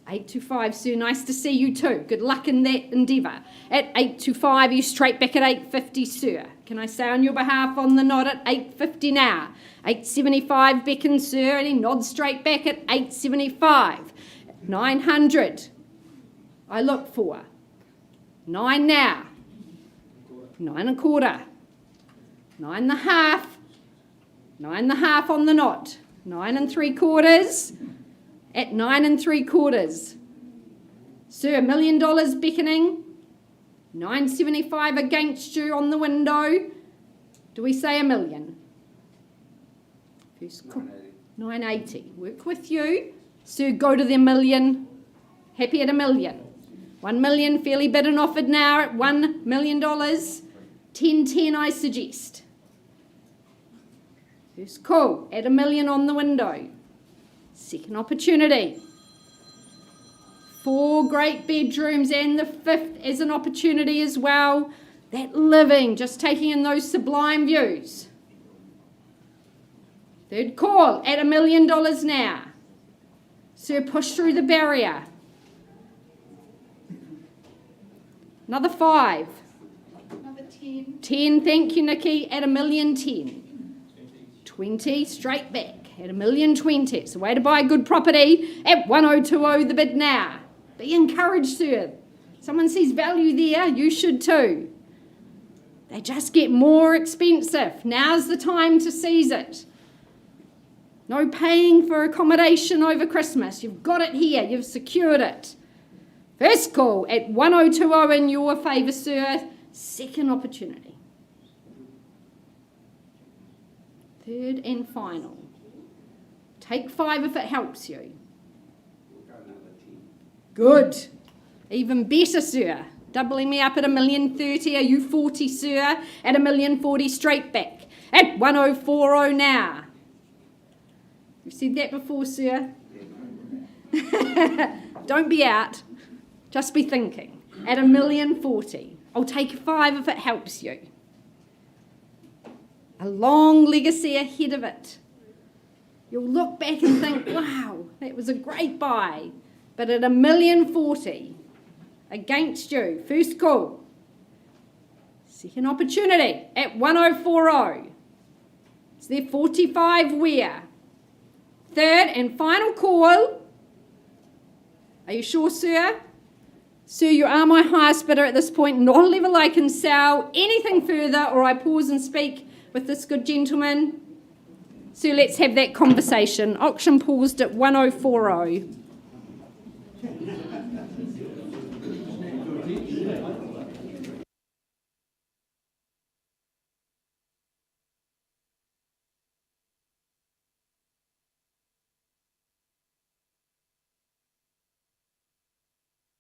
Speaker 2: 825, sir, nice to see you too. Good luck in that endeavour. At 825, you straight back at 850, sir. Can I say on your behalf on the nod at 850 now? 875, beckon, sir, and he nods straight back at 875. 900, I look for. 9 now. 9 1/4. 9 1/2. 9 1/2 on the knot. 9 3/4. At 9 3/4. Sir, $1 million beckoning. 975 against you on the window. Do we say $1 million? First call. 980. Work with you. Sir, go to the $1 million. Happy at $1 million. 1 million, fairly bid and offered now at $1 million. 1010, I suggest. First call at $1 million on the window. Second opportunity. 4 great bedrooms, and the 5th is an opportunity as well. That living, just taking in those sublime views. Third call at $1 million now. Sir, push through the barrier. Another 5.
Speaker 3: Another 10.
Speaker 2: 10, thank you, Nikki, at $1 million 10. 20, straight back at $1 million 20. It's a way to buy a good property at 1020 the bid now. Be encouraged, sir. Someone sees value there, you should too. They just get more expensive. Now's the time to seize it. No paying for accommodation over Christmas. You've got it here, you've secured it. First call at 1020 in your favour, sir. Second opportunity. Third and final. Take 5 if it helps you. Good. Even better, sir. Doubling me up at $1 million 30. Are you 40, sir? At $1 million 40, straight back. At 1040 now. You've said that before, sir? Don't be out. Just be thinking. At $1 million 40. I'll take 5 if it helps you. A long legacy ahead of it. You'll look back and think, wow, that was a great buy. But at $1 million 40, against you, first call. Second opportunity at 1040. Is there 45 where? Third and final call. Are you sure, sir? Sir, you are my highest bidder at this point, not a level I can sell anything further, or I pause and speak with this good gentleman. Sir, let's have that conversation. Auction paused at 1040.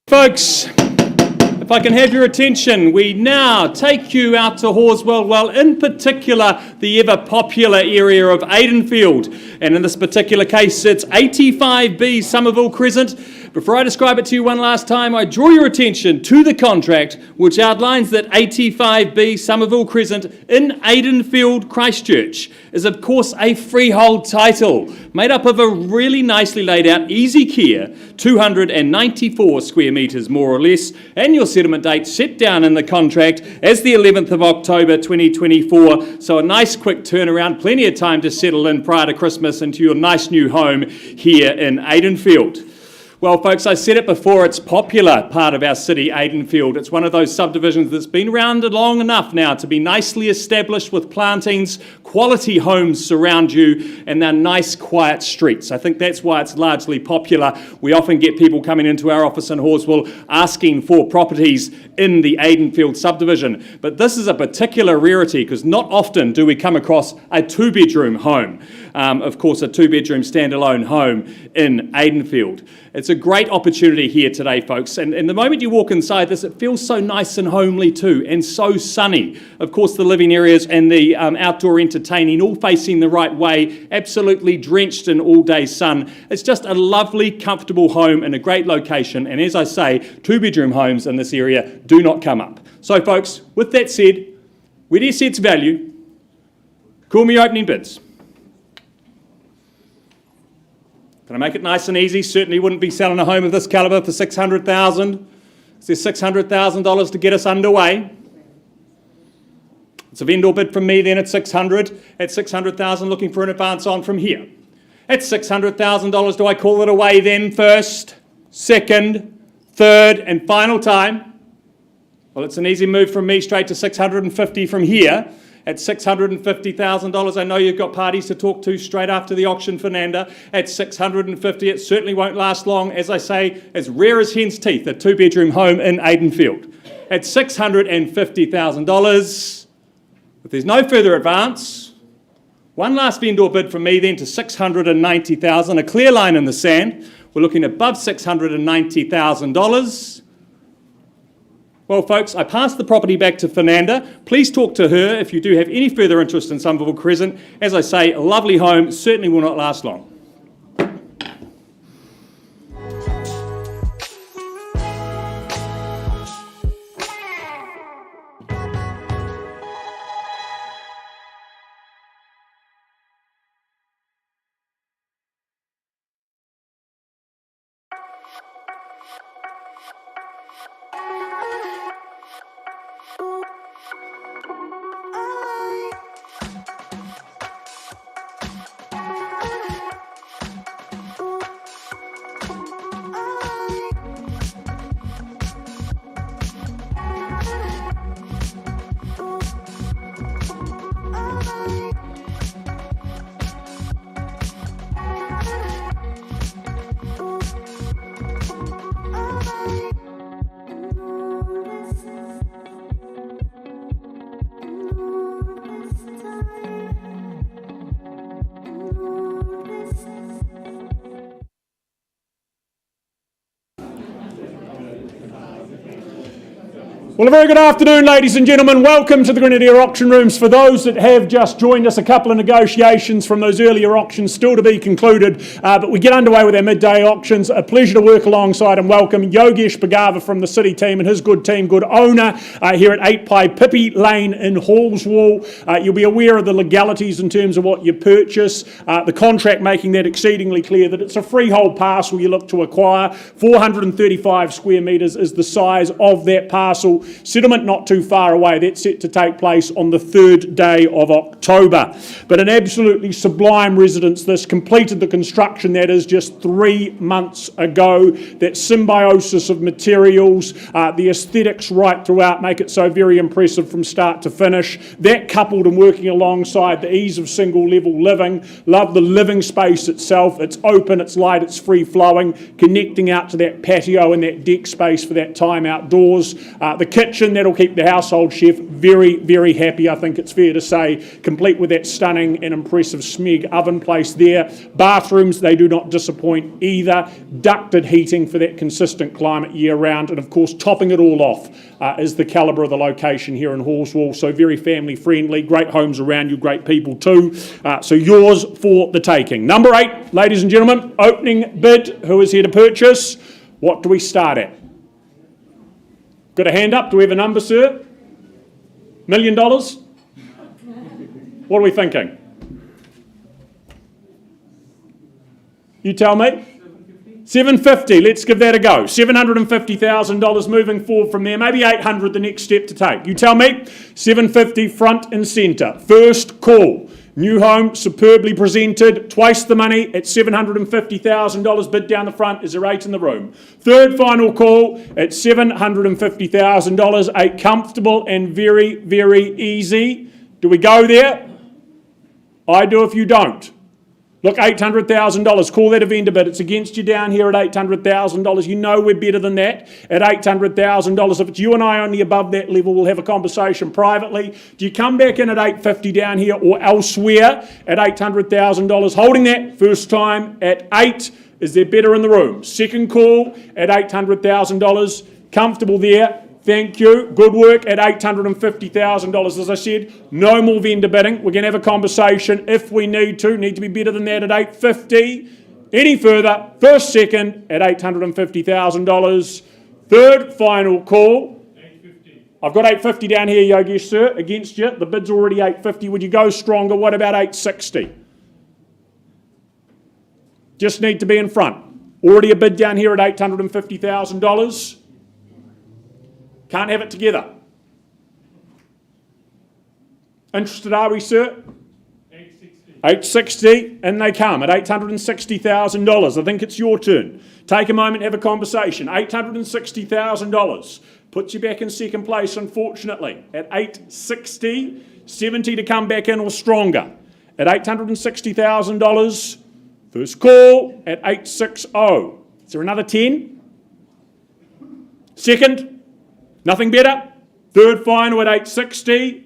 Speaker 5: Folks, if I can have your attention, we now take you out to Horswell, well, in particular, the ever-popular area of Aidenfield. And in this particular case, it's 85B Somerville Crescent. Before I describe it to you one last time, I draw your attention to the contract, which outlines that 85B Somerville Crescent in Aidenfield, Christchurch, is of course a freehold title, made up of a really nicely laid out, easy care, 294 square metres more or less, and your settlement date set down in the contract as the 11th of October 2024, so a nice quick turnaround, plenty of time to settle in prior to Christmas into your nice new home here in Aidenfield. Well, folks, I said it before, it's a popular part of our city, Aidenfield. It's one of those subdivisions that's been around long enough now to be nicely established with plantings, quality homes surround you, and they're nice, quiet streets. I think that's why it's largely popular. We often get people coming into our office in Horswell asking for properties in the Aidenfield subdivision. But this is a particular rarity because not often do we come across a two-bedroom home. Of course, a two-bedroom standalone home in Aidenfield. It's a great opportunity here today, folks. And the moment you walk inside this, it feels so nice and homely too, and so sunny. Of course, the living areas and the outdoor entertaining all facing the right way, absolutely drenched in all-day sun. It's just a lovely, comfortable home in a great location. And as I say, two-bedroom homes in this area do not come up. So, folks, with that said, where do you see its value? Call me your opening bids. Can I make it nice and easy? Certainly wouldn't be selling a home of this calibre for $600,000. Is there $600,000 to get us underway? It's a vendor bid from me then at $600,000. At $600,000, looking for an advance on from here. At $600,000, do I call it away then first, second, third, and final time? Well, it's an easy move from me straight to $650,000 from here. At $650,000, I know you've got parties to talk to straight after the auction, Fernanda. At $650,000, it certainly won't last long. As I say, as rare as hen's teeth, a two-bedroom home in Aidenfield. At $650,000, if there's no further advance, one last vendor bid from me then to $690,000, a clear line in the sand. We're looking above $690,000. Well, folks, I pass the property back to Fernanda. Please talk to her if you do have any further interest in Somerville Crescent. As I say, a lovely home, certainly will not last long. Well, a very good afternoon, ladies and gentlemen. Welcome to the Grenadier Auction Rooms. For those that have just joined us, a couple of negotiations from those earlier auctions still to be concluded, but we get underway with our midday auctions. A pleasure to work alongside and welcome Yogesh Bhagava from the City team and his good team, good owner here at 8 Pippi Lane in Hallswall. You'll be aware of the legalities in terms of what you purchase, the contract making that exceedingly clear that it's a freehold parcel you look to acquire. 435 square metres is the size of that parcel. Settlement not too far away. That's set to take place on the 3rd day of October. But an absolutely sublime residence this, completed the construction, that is, just 3 months ago. That symbiosis of materials, the aesthetics right throughout make it so very impressive from start to finish. That coupled and working alongside the ease of single level living. Love the living space itself. It's open, it's light, it's free flowing, connecting out to that patio and that deck space for that time outdoors. The kitchen, that'll keep the household chef very, very happy, I think it's fair to say, complete with that stunning and impressive Smeg oven place there. Bathrooms, they do not disappoint either. Ducted heating for that consistent climate year round, and of course topping it all off is the calibre of the location here in Horswall, so very family friendly, great homes around you, great people too, so yours for the taking. Number 8, ladies and gentlemen, opening bid. Who is here to purchase? What do we start at? Got a hand up? Do we have a number, sir? $1 million? What are we thinking? You tell me. 750, let's give that a go. $750,000 moving forward from there. Maybe 800, the next step to take. You tell me. 750 front and centre. First call. New home, superbly presented. Twice the money at $750,000. Bid down the front. Is there 8 in the room? Third final call at $750,000. 8 comfortable and very, very easy. Do we go there? I do if you don't. Look, $800,000. Call that a vendor bid. It's against you down here at $800,000. You know we're better than that at $800,000. If it's you and I only above that level, we'll have a conversation privately. Do you come back in at $850 down here or elsewhere at $800,000? Holding that first time at 8. Is there better in the room? Second call at $800,000. Comfortable there. Thank you. Good work at $850,000. As I said, no more vendor bidding. We're going to have a conversation if we need to. Need to be better than that at $850. Any further, first, second at $850,000. Third, final call. $850. I've got $850 down here, Yogesh, sir, against you. The bid's already $850. Would you go stronger? What about $860? Just need to be in front. Already a bid down here at $850,000. Can't have it together. Interested, are we, sir? $860, and they come at $860,000. I think it's your turn. Take a moment, have a conversation. $860,000 puts you back in second place, unfortunately, at $860. 70 to come back in or stronger at $860,000. First call at $860. Is there another 10? Second. Nothing better. Third final at $860.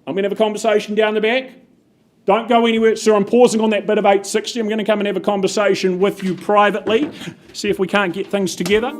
Speaker 5: I'm going to have a conversation down the back. Don't go anywhere, sir. I'm pausing on that bit of $860. I'm going to come and have a conversation with you privately. See if we can't get things together.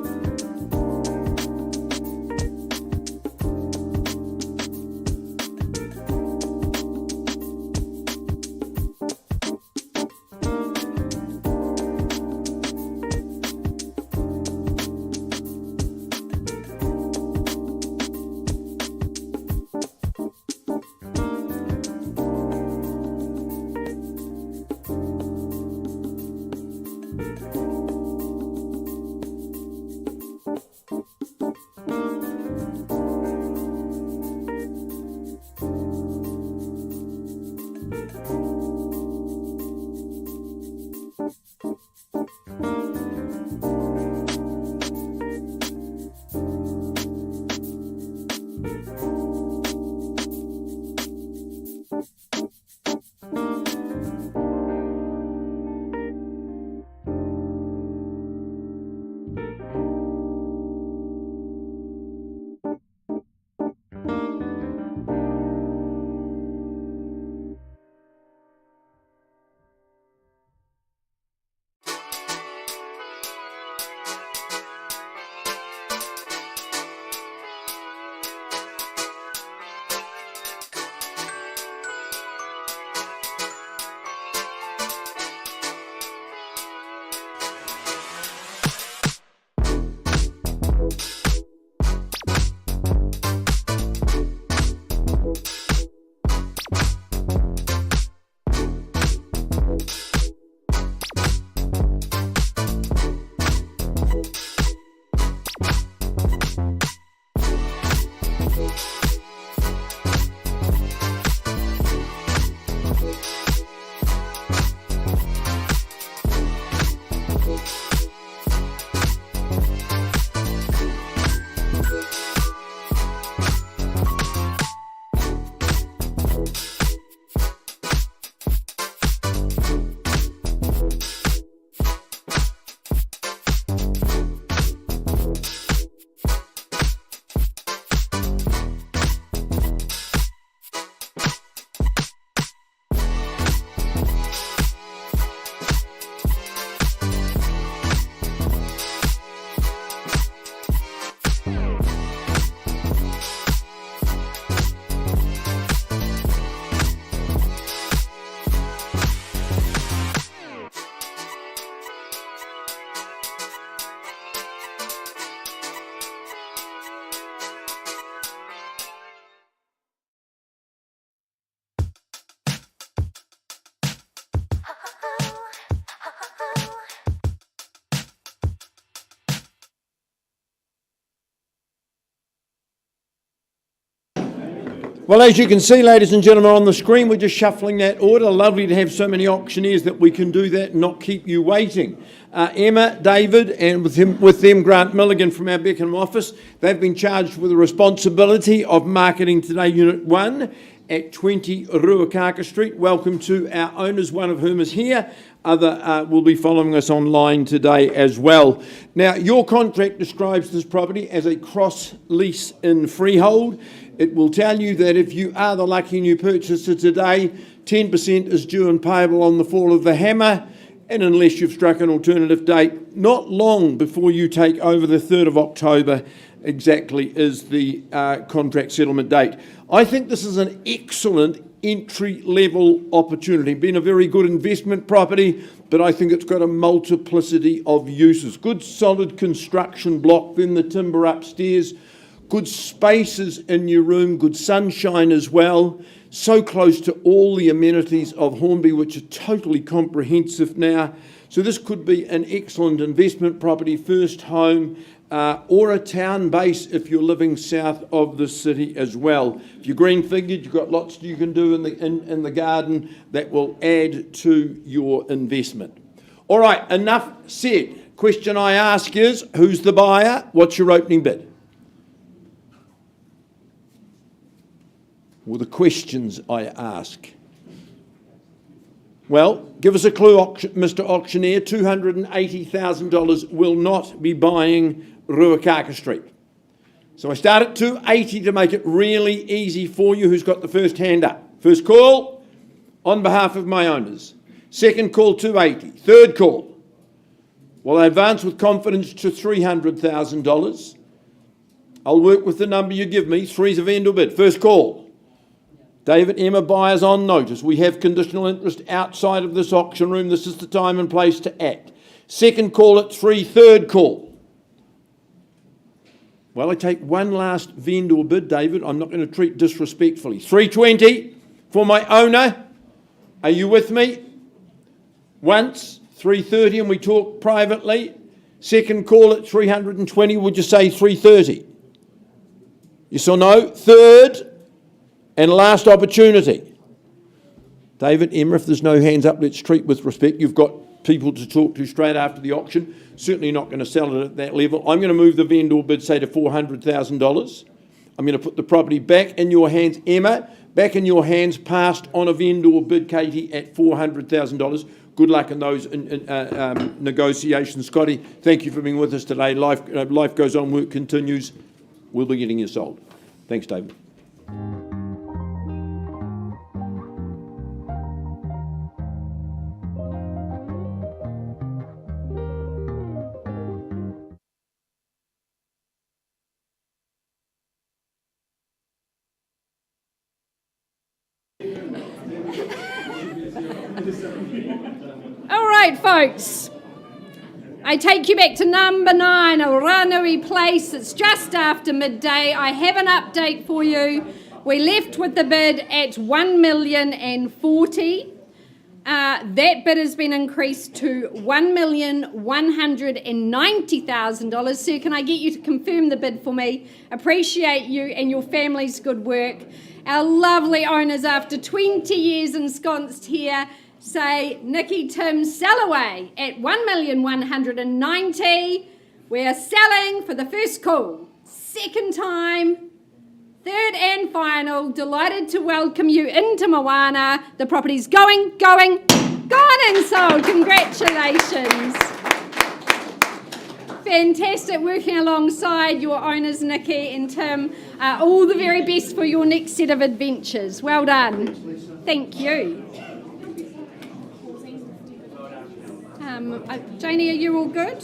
Speaker 6: Well, as you can see, ladies and gentlemen, on the screen, we're just shuffling that order. Lovely to have so many auctioneers that we can do that and not keep you waiting. Emma, David, and with them, Grant Milligan from our Beckenham office. They've been charged with the responsibility of marketing today Unit 1 at 20 Ruaka Street. Welcome to our owners, one of whom is here. Other will be following us online today as well. Now, your contract describes this property as a cross lease in freehold. It will tell you that if you are the lucky new purchaser today, 10% is due and payable on the fall of the hammer, and unless you've struck an alternative date, not long before you take over the 3rd of October, exactly is the contract settlement date. I think this is an excellent entry-level opportunity. Been a very good investment property, but I think it's got a multiplicity of uses. Good solid construction block, then the timber upstairs, good spaces in your room, good sunshine as well, so close to all the amenities of Hornby, which are totally comprehensive now. So this could be an excellent investment property, first home, or a town base if you're living south of the city as well. If you're green figured, you've got lots you can do in the garden that will add to your investment. All right, enough said. Question I ask is, who's the buyer? What's your opening bid? Well, the questions I ask. Well, give us a clue, Mr. Auctioneer. $280,000 will not be buying Ruaka Street. So I start at 280 to make it really easy for you. Who's got the first hand up? First call, on behalf of my owners. Second call, 280. Third call. Well, I advance with confidence to $300,000. I'll work with the number you give me. Three's a vendor bid. First call. David, Emma, buyers on notice. We have conditional interest outside of this auction room. This is the time and place to act. Second call at 3, third call. Well, I take one last vendor bid, David. I'm not going to treat disrespectfully. 320 for my owner. Are you with me? Once, 330, and we talk privately. Second call at 320. Would you say 330? Yes or no? Third and last opportunity. David, Emma, if there's no hands up, let's treat with respect. You've got people to talk to straight after the auction. Certainly not going to sell it at that level. I'm going to move the vendor bid, say, to $400,000. I'm going to put the property back in your hands, Emma, back in your hands, passed on a vendor bid, Katie, at $400,000. Good luck in those negotiations. Scotty, thank you for being with us today. Life goes on, work continues. We'll be getting you sold. Thanks, David.
Speaker 2: All right, folks. I take you back to number 9, a Ranui place. It's just after midday. I have an update for you. We left with the bid at $1,040,000. That bid has been increased to $1,190,000. Sir, can I get you to confirm the bid for me? Appreciate you and your family's good work. Our lovely owners, after 20 years ensconced here, say, Nikki, Tim, sell away at $1,190,000. We are selling for the first call. Second time, third and final. Delighted to welcome you into Moana. The property's gone and sold. Congratulations. Fantastic working alongside your owners, Nikki and Tim. All the very best for your next set of adventures. Well done. Thank you. Janie, are you all good?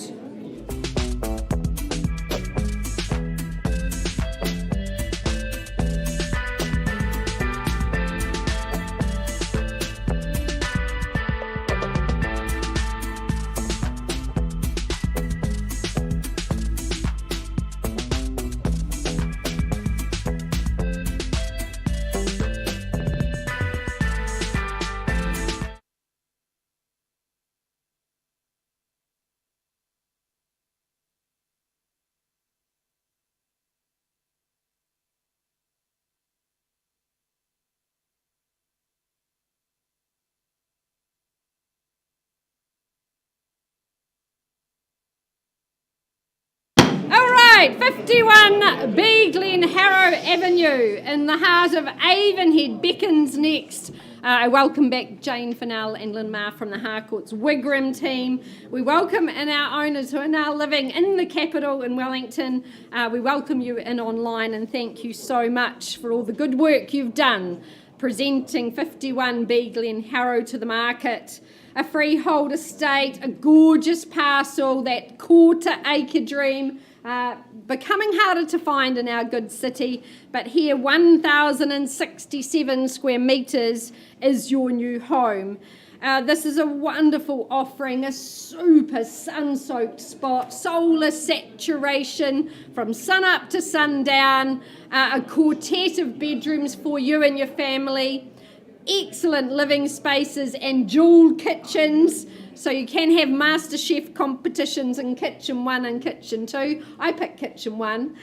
Speaker 2: right, 51B Glen Harrow Avenue in the heart of Avonhead beckons next. I welcome back Jane Fennell and Lynn Marr from the Harcourt's Wigram team. We welcome in our owners who are now living in the capital in Wellington. We welcome you in online and thank you so much for all the good work you've done presenting 51B Glen Harrow to the market. A freehold estate, a gorgeous parcel, that quarter-acre dream, becoming harder to find in our good city, but here 1,067 square metres is your new home. This is a wonderful offering, a super sun-soaked spot, solar saturation from sun up to sundown, a quartet of bedrooms for you and your family, excellent living spaces and dual kitchens, so you can have MasterChef competitions in Kitchen 1 and Kitchen 2. I picked Kitchen 1.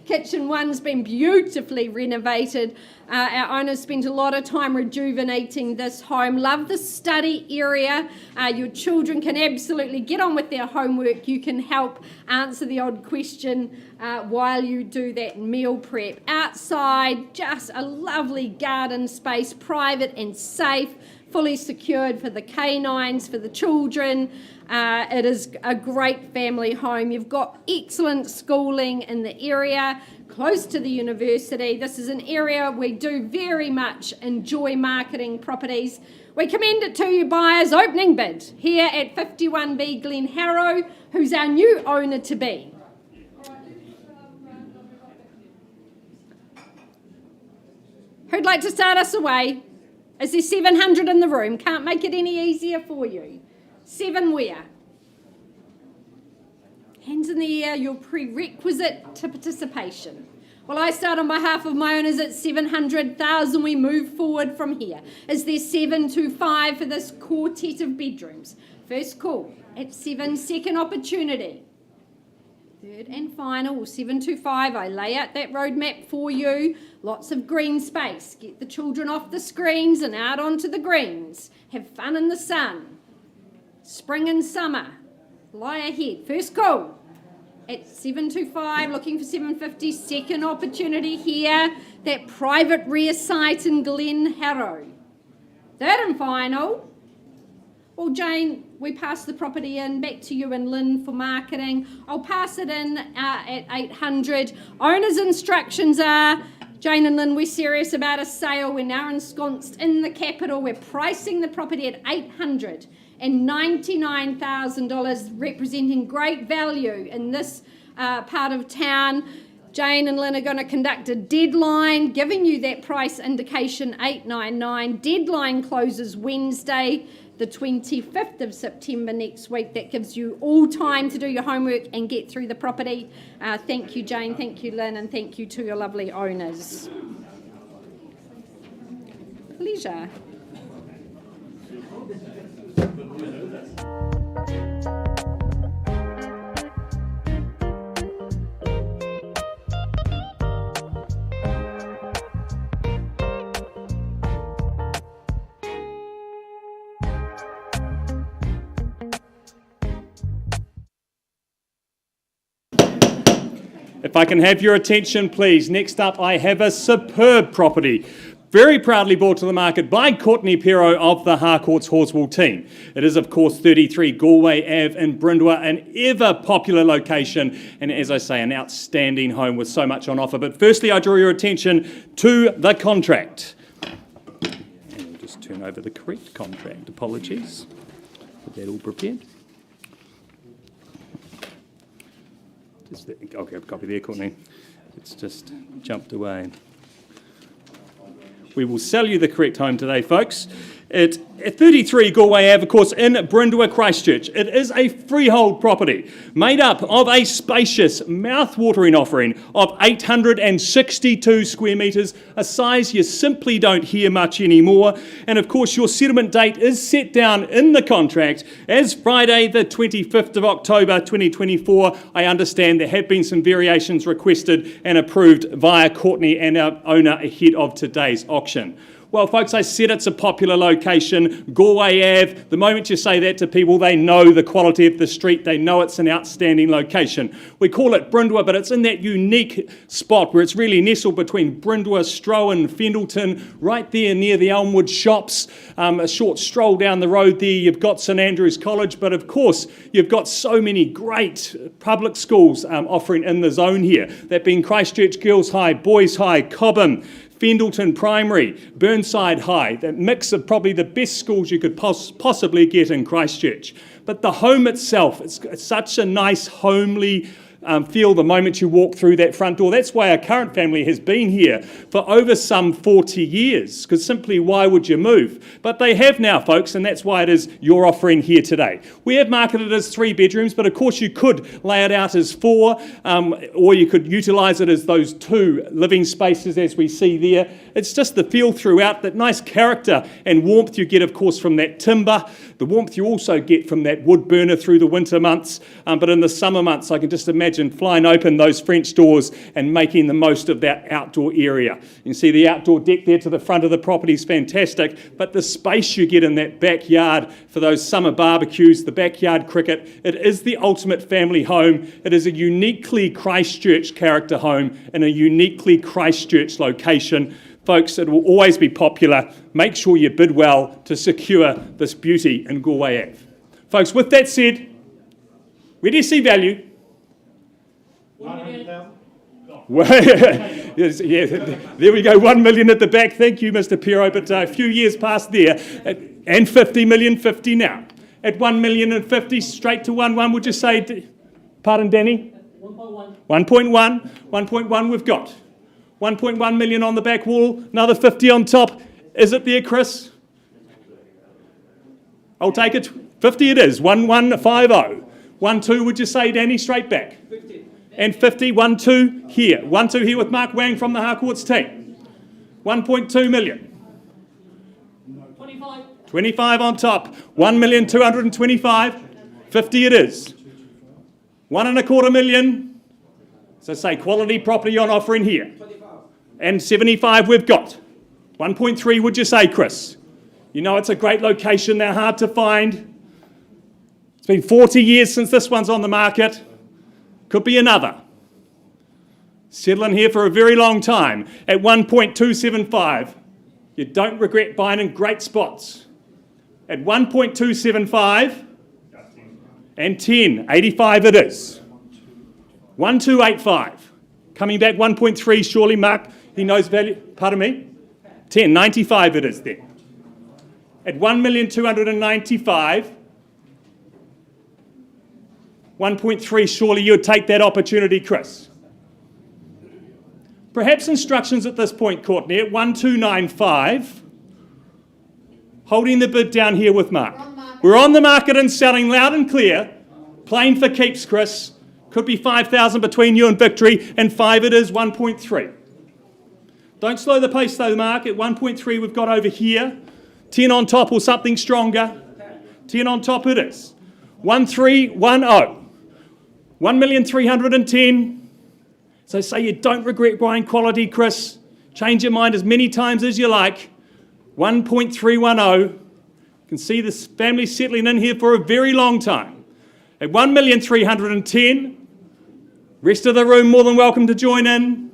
Speaker 2: Kitchen 1's been beautifully renovated. Our owners spent a lot of time rejuvenating this home. Love the study area. Your children can absolutely get on with their homework. You can help answer the odd question while you do that meal prep. Outside, just a lovely garden space, private and safe, fully secured for the canines, for the children. It is a great family home. You've got excellent schooling in the area, close to the university. This is an area we do very much enjoy marketing properties. We commend it to you buyers. Opening bid here at 51B Glen Harrow, who's our new owner-to-be. Who'd like to start us away? Is there 700 in the room? Can't make it any easier for you. 7 where? Hands in the air, your prerequisite to participation. Well, I start on behalf of my owners at 700,000. We move forward from here. Is there 725 for this quartet of bedrooms? First call at 7, second opportunity. Third and final, 725. I lay out that roadmap for you. Lots of green space. Get the children off the screens and out onto the greens. Have fun in the sun. Spring and summer. Lie ahead. First call at 725, looking for 750. Second opportunity here. That private rear site in Glen Harrow. Third and final. Well, Jane, we pass the property in, back to you and Lynn for marketing. I'll pass it in at 800. Owner's instructions are, Jane and Lynn, we're serious about a sale. We're now ensconced in the capital. We're pricing the property at $899,000, representing great value in this part of town. Jane and Lynn are going to conduct a deadline, giving you that price indication, $899. Deadline closes Wednesday, the 25th of September next week. That gives you all time to do your homework and get through the property. Thank you, Jane. Thank you, Lynn. And thank you to your lovely owners. Pleasure.
Speaker 5: If I can have your attention, please. Next up, I have a superb property, very proudly brought to the market by Courtney Pero of the Harcourt's Horswell team. It is, of course, 33 Gway Ave in Brindwa, an ever-popular location, and as I say, an outstanding home with so much on offer. But firstly, I draw your attention to the contract. And we'll just turn over the correct contract. Apologies. Get that all prepared. I'll grab a copy there, Courtney. It's just jumped away. We will sell you the correct home today, folks. At 33 Gway Ave, of course, in Brindwa, Christchurch. It is a freehold property made up of a spacious, mouth-watering offering of 862 square metres, a size you simply don't hear much anymore. And of course, your settlement date is set down in the contract as Friday, the 25th of October 2024. I understand there have been some variations requested and approved via Courtney and our owner ahead of today's auction. Well, folks, I said it's a popular location. Gway Ave, the moment you say that to people, they know the quality of the street. They know it's an outstanding location. We call it Brindwa, but it's in that unique spot where it's really nestled between Brindwa, Strohan, Fendleton, right there near the Elmwood shops. A short stroll down the road there, you've got St Andrew's College, but of course, you've got so many great public schools offering in the zone here. That being Christchurch Girls High, Boys High, Cobham, Fendleton Primary, Burnside High, that mix of probably the best schools you could possibly get in Christchurch. But the home itself, it's such a nice homely feel the moment you walk through that front door. That's why our current family has been here for over some 40 years, because simply why would you move? But they have now, folks, and that's why it is your offering here today. We have marketed it as 3 bedrooms, but of course you could lay it out as 4, or you could utilise it as those 2 living spaces as we see there. It's just the feel throughout, that nice character and warmth you get, of course, from that timber, the warmth you also get from that wood burner through the winter months, but in the summer months I can just imagine flying open those French doors and making the most of that outdoor area. You can see the outdoor deck there to the front of the property is fantastic, but the space you get in that backyard for those summer barbecues, the backyard cricket, it is the ultimate family home. It is a uniquely Christchurch character home in a uniquely Christchurch location. Folks, it will always be popular. Make sure you bid well to secure this beauty in Gway Ave. Folks, with that said, where do you see value?
Speaker 4: 100,000?
Speaker 5: Yes, yeah, there we go, 1 million at the back. Thank you, Mr. Pero, but a few years past there. And 50 million, 50 now. At 1 million and 50, straight to 1.1, would you say, pardon, Danny? 1.1. 1.1 we've got. 1.1 million on the back wall, another 50 on top. Is it there, Chris? I'll take it. 50 it is, 1150. 1.2, would you say, Danny, straight back? 50. And 50, 1.2 here. 1.2 here with Mark Wang from the Harcourts team. 1.2 million. 25. 25 on top. 1,225,000. 50 it is. 1.25 million. So say quality property on offer in here. 25. And 75 we've got. 1.3 would you say, Chris? You know it's a great location, they're hard to find. It's been 40 years since this one's on the market. Could be another. Settling here for a very long time at 1.275. You don't regret buying in great spots. At 1.275 and 10, 85 it is. 1.285. Coming back 1.3, surely, Mark, he knows value. Pardon me? 10, 95 it is there. At 1,295,000. 1.3, surely you'd take that opportunity, Chris. Perhaps instructions at this point, Courtney, at 1.295. Holding the bid down here with Mark. We're on the market and selling loud and clear. Playing for keeps, Chris. Could be 5,000 between you and victory, and 5 it is, 1.3. Don't slow the pace though, Mark. At 1.3 we've got over here. 10 on top or something stronger. 10 on top it is. 1.310. 1,310,000. So say you don't regret buying quality, Chris. Change your mind as many times as you like. 1.310. You can see this family settling in here for a very long time. At 1,310,000. Rest of the room more than welcome to join in.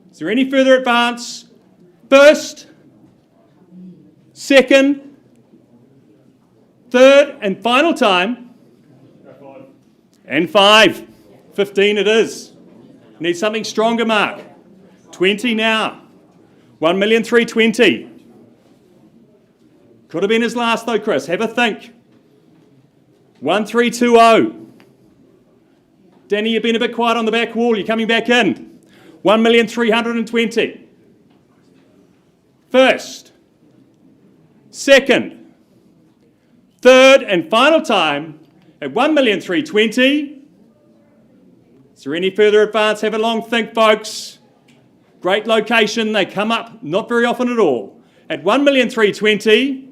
Speaker 5: Is there any further advance? First, second, third, and final time. And 5. 15 it is. Need something stronger, Mark. 20 now. 1,320,000. Could have been his last though, Chris. Have a think. 1,320. Danny, you've been a bit quiet on the back wall. You're coming back in. 1,320,000. First, second, third, and final time at 1,320,000. Is there any further advance? Have a long think, folks. Great location. They come up not very often at all. At 1,320,000.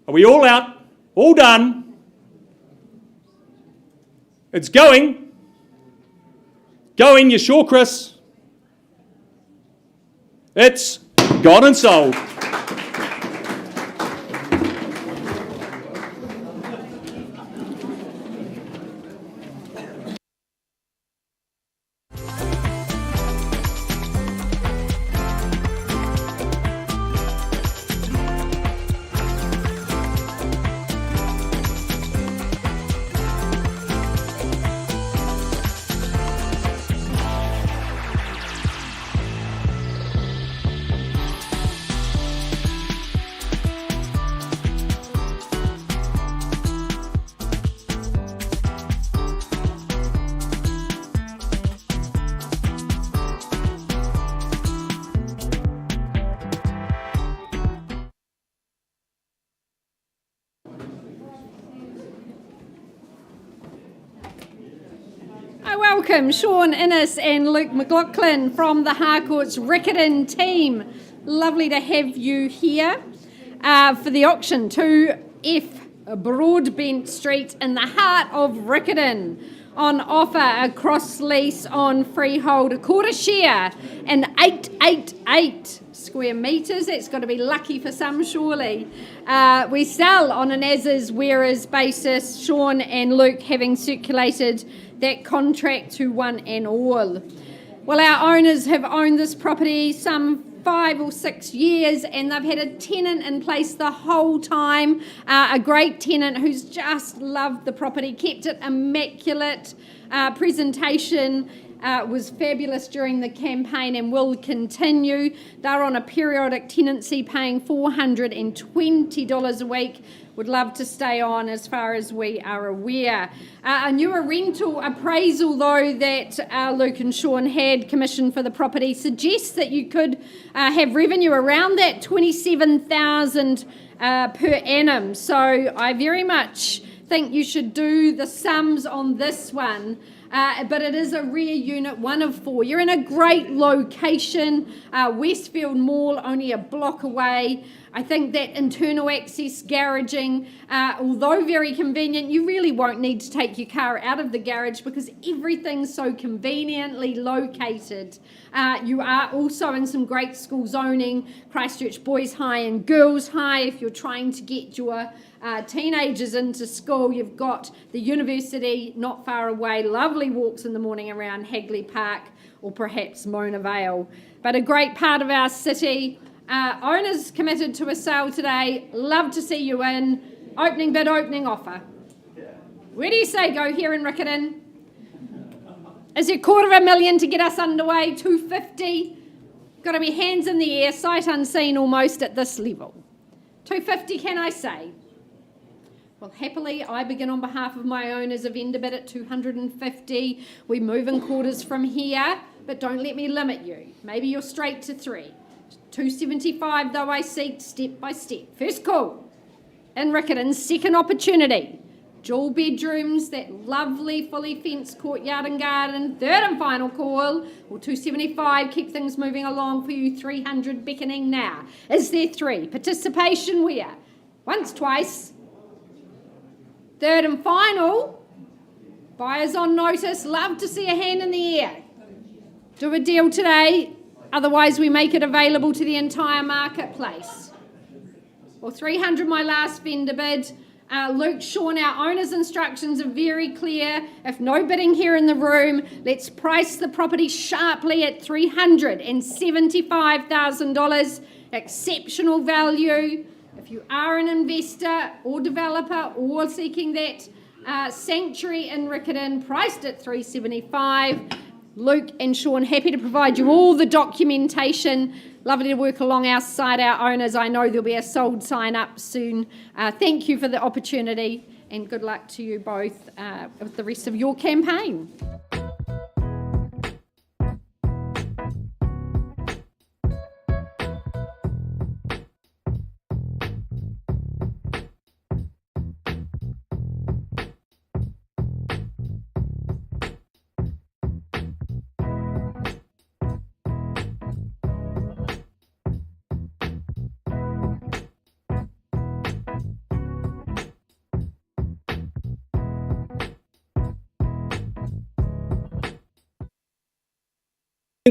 Speaker 5: Are we all out? All done? It's going. Going, you sure, Chris? It's gone and sold.
Speaker 2: I welcome Sean Innes and Luke McLaughlin from the Harcourt's Riccarton team. Lovely to have you here for the auction 2F Broadbent Street in the heart of Riccarton. On offer a cross lease on freehold, a quarter share and 888 square metres. That's got to be lucky for some, surely. We sell on an as-is, whereas basis, Sean and Luke having circulated that contract to one and all. Well, our owners have owned this property some 5 or 6 years, and they've had a tenant in place the whole time, a great tenant who's just loved the property, kept it immaculate. Presentation was fabulous during the campaign and will continue. They're on a periodic tenancy paying $420 a week. Would love to stay on as far as we are aware. A newer rental appraisal, though, that Luke and Sean had commissioned for the property suggests that you could have revenue around that $27,000 per annum. So I very much think you should do the sums on this one. But it is a rare unit, 1 of 4. You're in a great location, Westfield Mall, only a block away. I think that internal access garaging, although very convenient, you really won't need to take your car out of the garage because everything's so conveniently located. You are also in some great school zoning, Christchurch Boys High and Girls High. If you're trying to get your teenagers into school, you've got the university not far away, lovely walks in the morning around Hagley Park or perhaps Mona Vale. But a great part of our city. Owners committed to a sale today. Love to see you in. Opening bid, opening offer. Where do you say go here in Riccarton? Is it $250,000 to get us underway? 250. Got to be hands in the air, sight unseen almost at this level. 250, can I say? Well, happily, I begin on behalf of my owners a vendor bid at 250. We move in quarters from here, but don't let me limit you. Maybe you're straight to 3. 275 though I seek step by step. First call in Riccarton, second opportunity. Dual bedrooms, that lovely fully fenced courtyard and garden. Third and final call, well, 275, keep things moving along for you. 300 beckoning now. Is there 3? Participation where? Once, twice. Third and final, buyers on notice. Love to see a hand in the air. Do a deal today. Otherwise, we make it available to the entire marketplace. Well, 300, my last vendor bid. Luke, Sean, our owner's instructions are very clear. If no bidding here in the room, let's price the property sharply at $375,000. Exceptional value. If you are an investor or developer or seeking that sanctuary in Riccarton, priced at $375,000. Luke and Sean, happy to provide you all the documentation. Lovely to work along our side, our owners. I know there'll be a sold sign up soon. Thank you for the opportunity and good luck to you both with the rest of your campaign.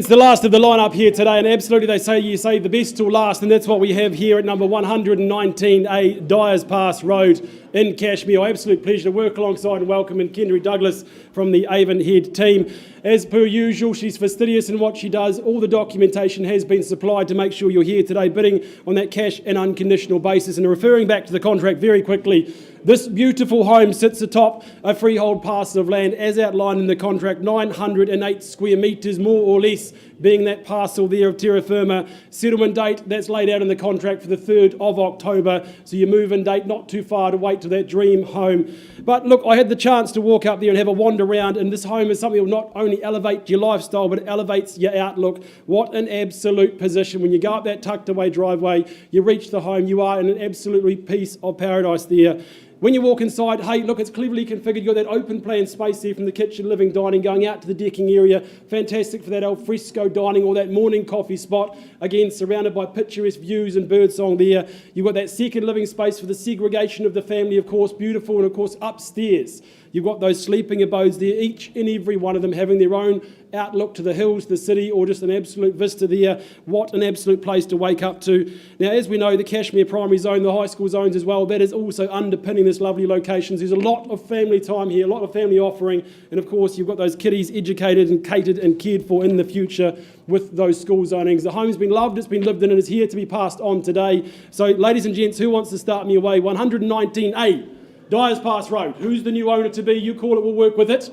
Speaker 4: It's the last of the lineup here today, and absolutely they say you say the best till last, and that's what we have here at number 119A Dyers Pass Road in Cashmere. Absolute pleasure to work alongside and welcome in Kendry Douglas from the Avonhead team. As per usual, she's fastidious in what she does. All the documentation has been supplied to make sure you're here today bidding on that cash and unconditional basis. And referring back to the contract very quickly, this beautiful home sits atop a freehold parcel of land as outlined in the contract, 908 square metres more or less, being that parcel there of terra firma. Settlement date, that's laid out in the contract for the 3rd of October, so your move-in date not too far to wait to that dream home. But look, I had the chance to walk up there and have a wander around, and this home is something that will not only elevate your lifestyle, but it elevates your outlook. What an absolute position. When you go up that tucked away driveway, you reach the home, you are in an absolutely piece of paradise there. When you walk inside, hey, look, it's cleverly configured. You've got that open plan space there from the kitchen, living, dining, going out to the decking area. Fantastic for that al fresco dining or that morning coffee spot. Again, surrounded by picturesque views and birdsong there. You've got that second living space for the segregation of the family, of course, beautiful. And, of course, upstairs, you've got those sleeping abodes there, each and every one of them having their own outlook to the hills, the city, or just an absolute vista there. What an absolute place to wake up to. Now, as we know, the Cashmere Primary Zone, the high school zones as well, that is also underpinning this lovely locations. There's a lot of family time here, a lot of family offering, and of course, you've got those kiddies educated and catered and cared for in the future with those school zonings. The home's been loved, it's been lived in, and is here to be passed on today. So, ladies and gents, who wants to start me away? 119A, Dyers Pass Road. Who's the new owner to be? You call it, we'll work with it.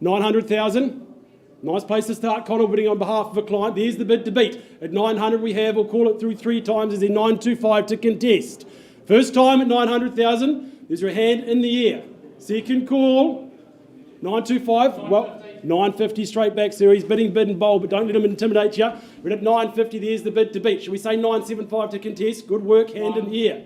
Speaker 4: 900,000. Nice place to start, Connell, bidding on behalf of a client. There's the bid to beat. At 900 we have, we'll call it through 3 times, is in 925 to contest. First time at 900,000, there's your hand in the air. Second call, 925, well, 950 straight back, sir. He's bidding bid and bold, but don't let him intimidate you. We're at 950, there's the bid to beat. Shall we say 975 to contest? Good work, hand in the air.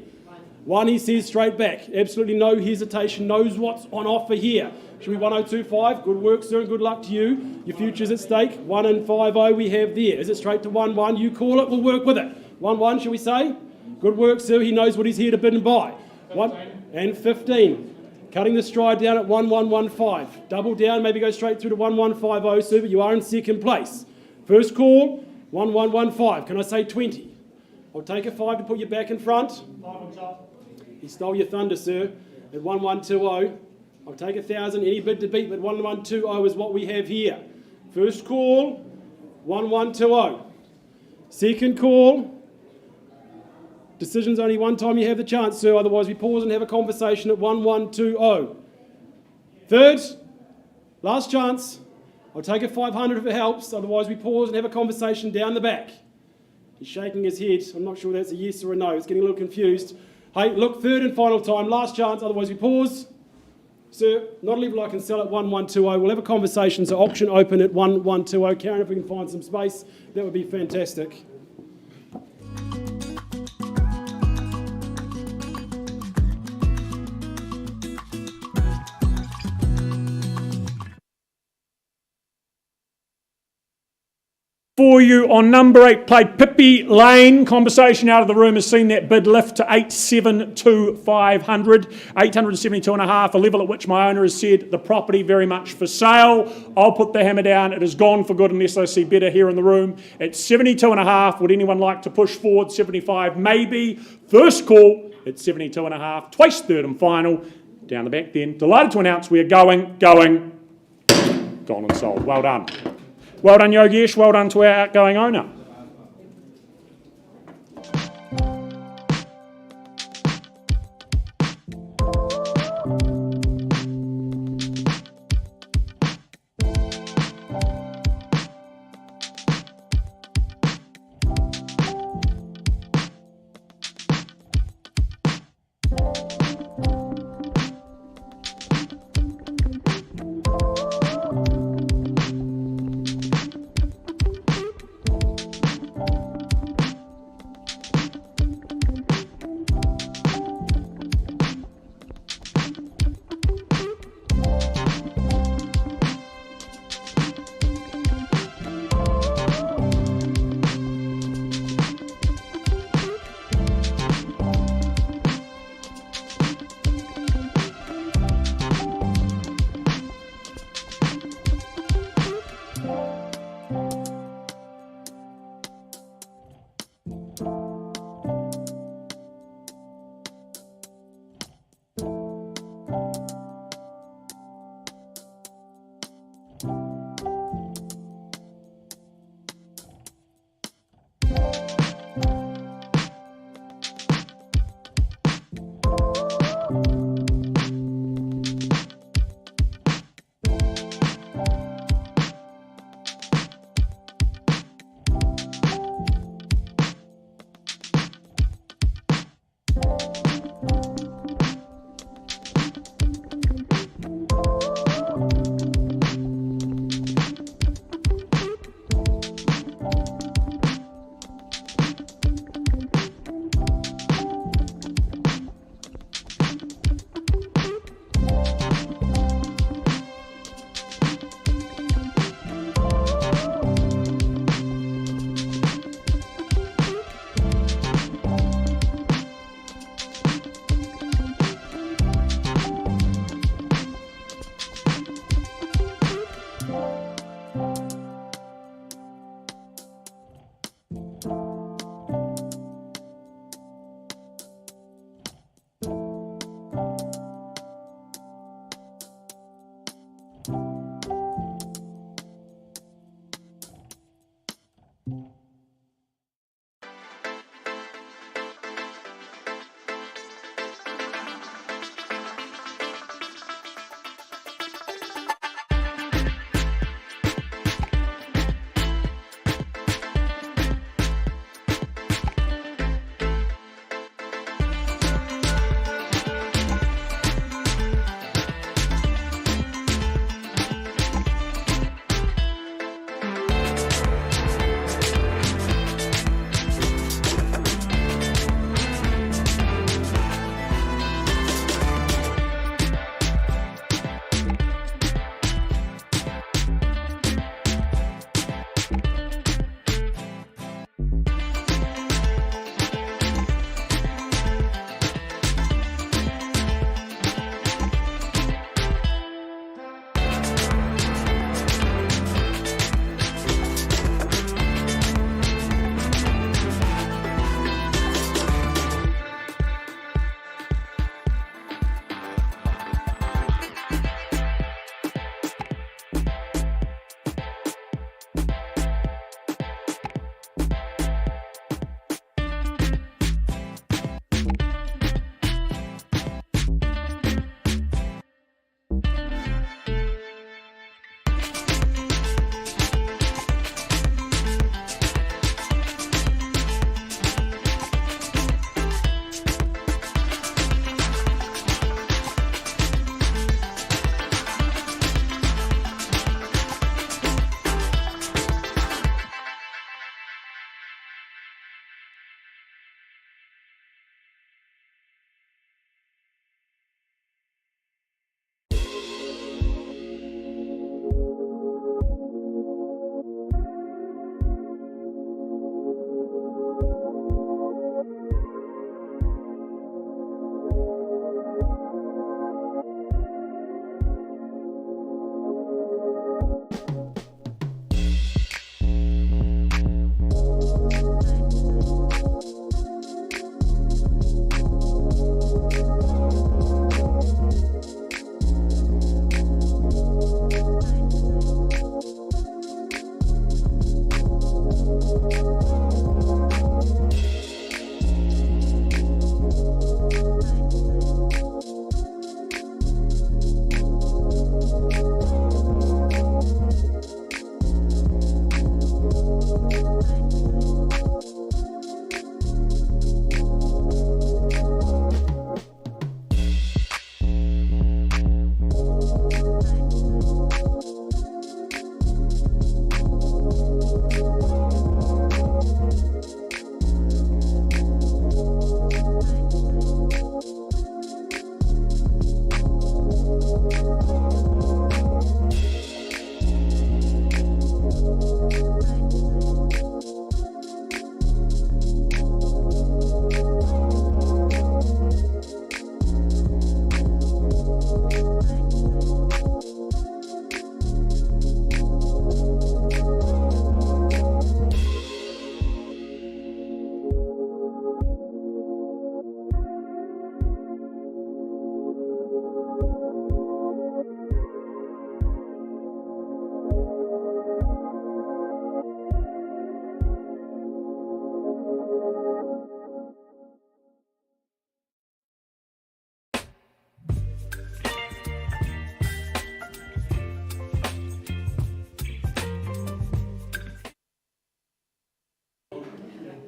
Speaker 4: One, he says straight back. Absolutely no hesitation, knows what's on offer here. Should we 1025? Good work, sir, and good luck to you. Your future's at stake. 1 and 50 we have there. Is it straight to 1-1? You call it, we'll work with it. 1-1, shall we say? Good work, sir. He knows what he's here to bid and buy. 1 and 15. Cutting the stride down at 1115. Double down, maybe go straight through to 1150, sir, but you are in second place. First call, 1115. Can I say 20? I'll take a 5 to put you back in front. 5 on top. He stole your thunder, sir, at 1120. I'll take 1,000, any bid to beat, but 1120 is what we have here. First call, 1120. Second call, decision's only one time you have the chance, sir, otherwise we pause and have a conversation at 1120. Third, last chance. I'll take a 500 if it helps, otherwise we pause and have a conversation down the back. He's shaking his head. I'm not sure that's a yes or a no. It's getting a little confused. Hey, look, third and final time. Last chance, otherwise we pause. Sir, not a level I can sell at 1120. We'll have a conversation, so auction open at 1120. Karen, if we can find some space, that would be fantastic.
Speaker 5: For you on number 8, played Pippi Lane. Conversation out of the room has seen that bid lift to 872,500, 872.5, a level at which my owner has said the property very much for sale. I'll put the hammer down. It is gone for good unless I see better here in the room. At 72.5, would anyone like to push forward? 75, maybe. First call at 72.5, twice third and final. Down the back then. Delighted to announce we are going, gone and sold. Well done. Well done, Yogesh. Well done to our outgoing owner.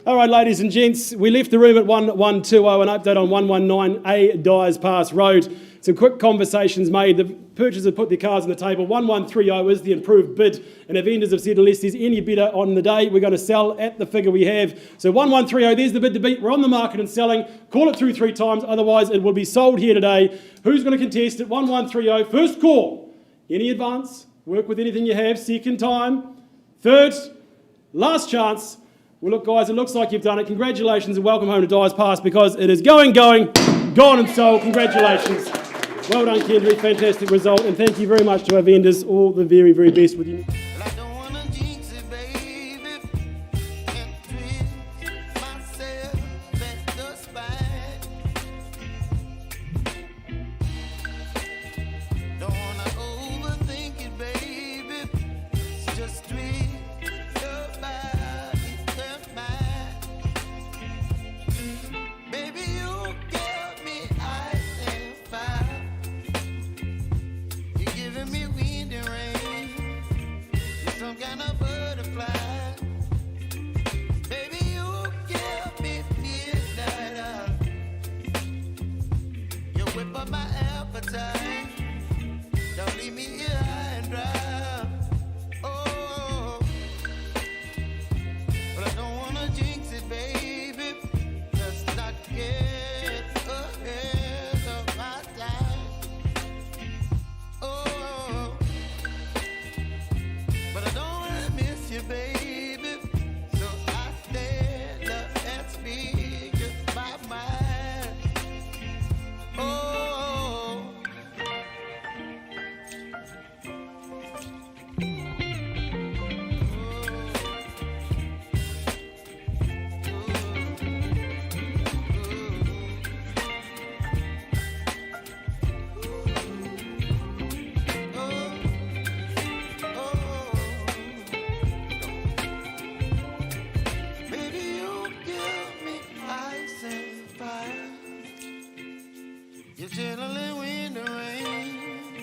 Speaker 4: All right, ladies and gents, we left the room at 1120, an update on 119A Dyers Pass Road. Some quick conversations made. The purchasers put their cards on the table. 1130 is the improved bid, and the vendors have said unless there's any bidder on the day, we're going to sell at the figure we have. So 1130, there's the bid to beat. We're on the market and selling. Call it 2-3 times, otherwise it will be sold here today. Who's going to contest at 1130? First call. Any advance? Work with anything you have. Second time. Third. Last chance. Well, look, guys, it looks like you've done it. Congratulations and welcome home to Dyers Pass, because it is going, gone and sold. Congratulations. Well done, Kendrick. Fantastic result. And thank you very much to our vendors. All the very, very best with you.
Speaker 1: I don't wanna jinx it, baby, and twist myself at the spine. Don't wanna overthink it, baby. It's just twist your body and mine. Baby, you give me ice and fire. You're giving me wind and rain. You're some kind of butterfly. Baby, you give me midnight. You whip up my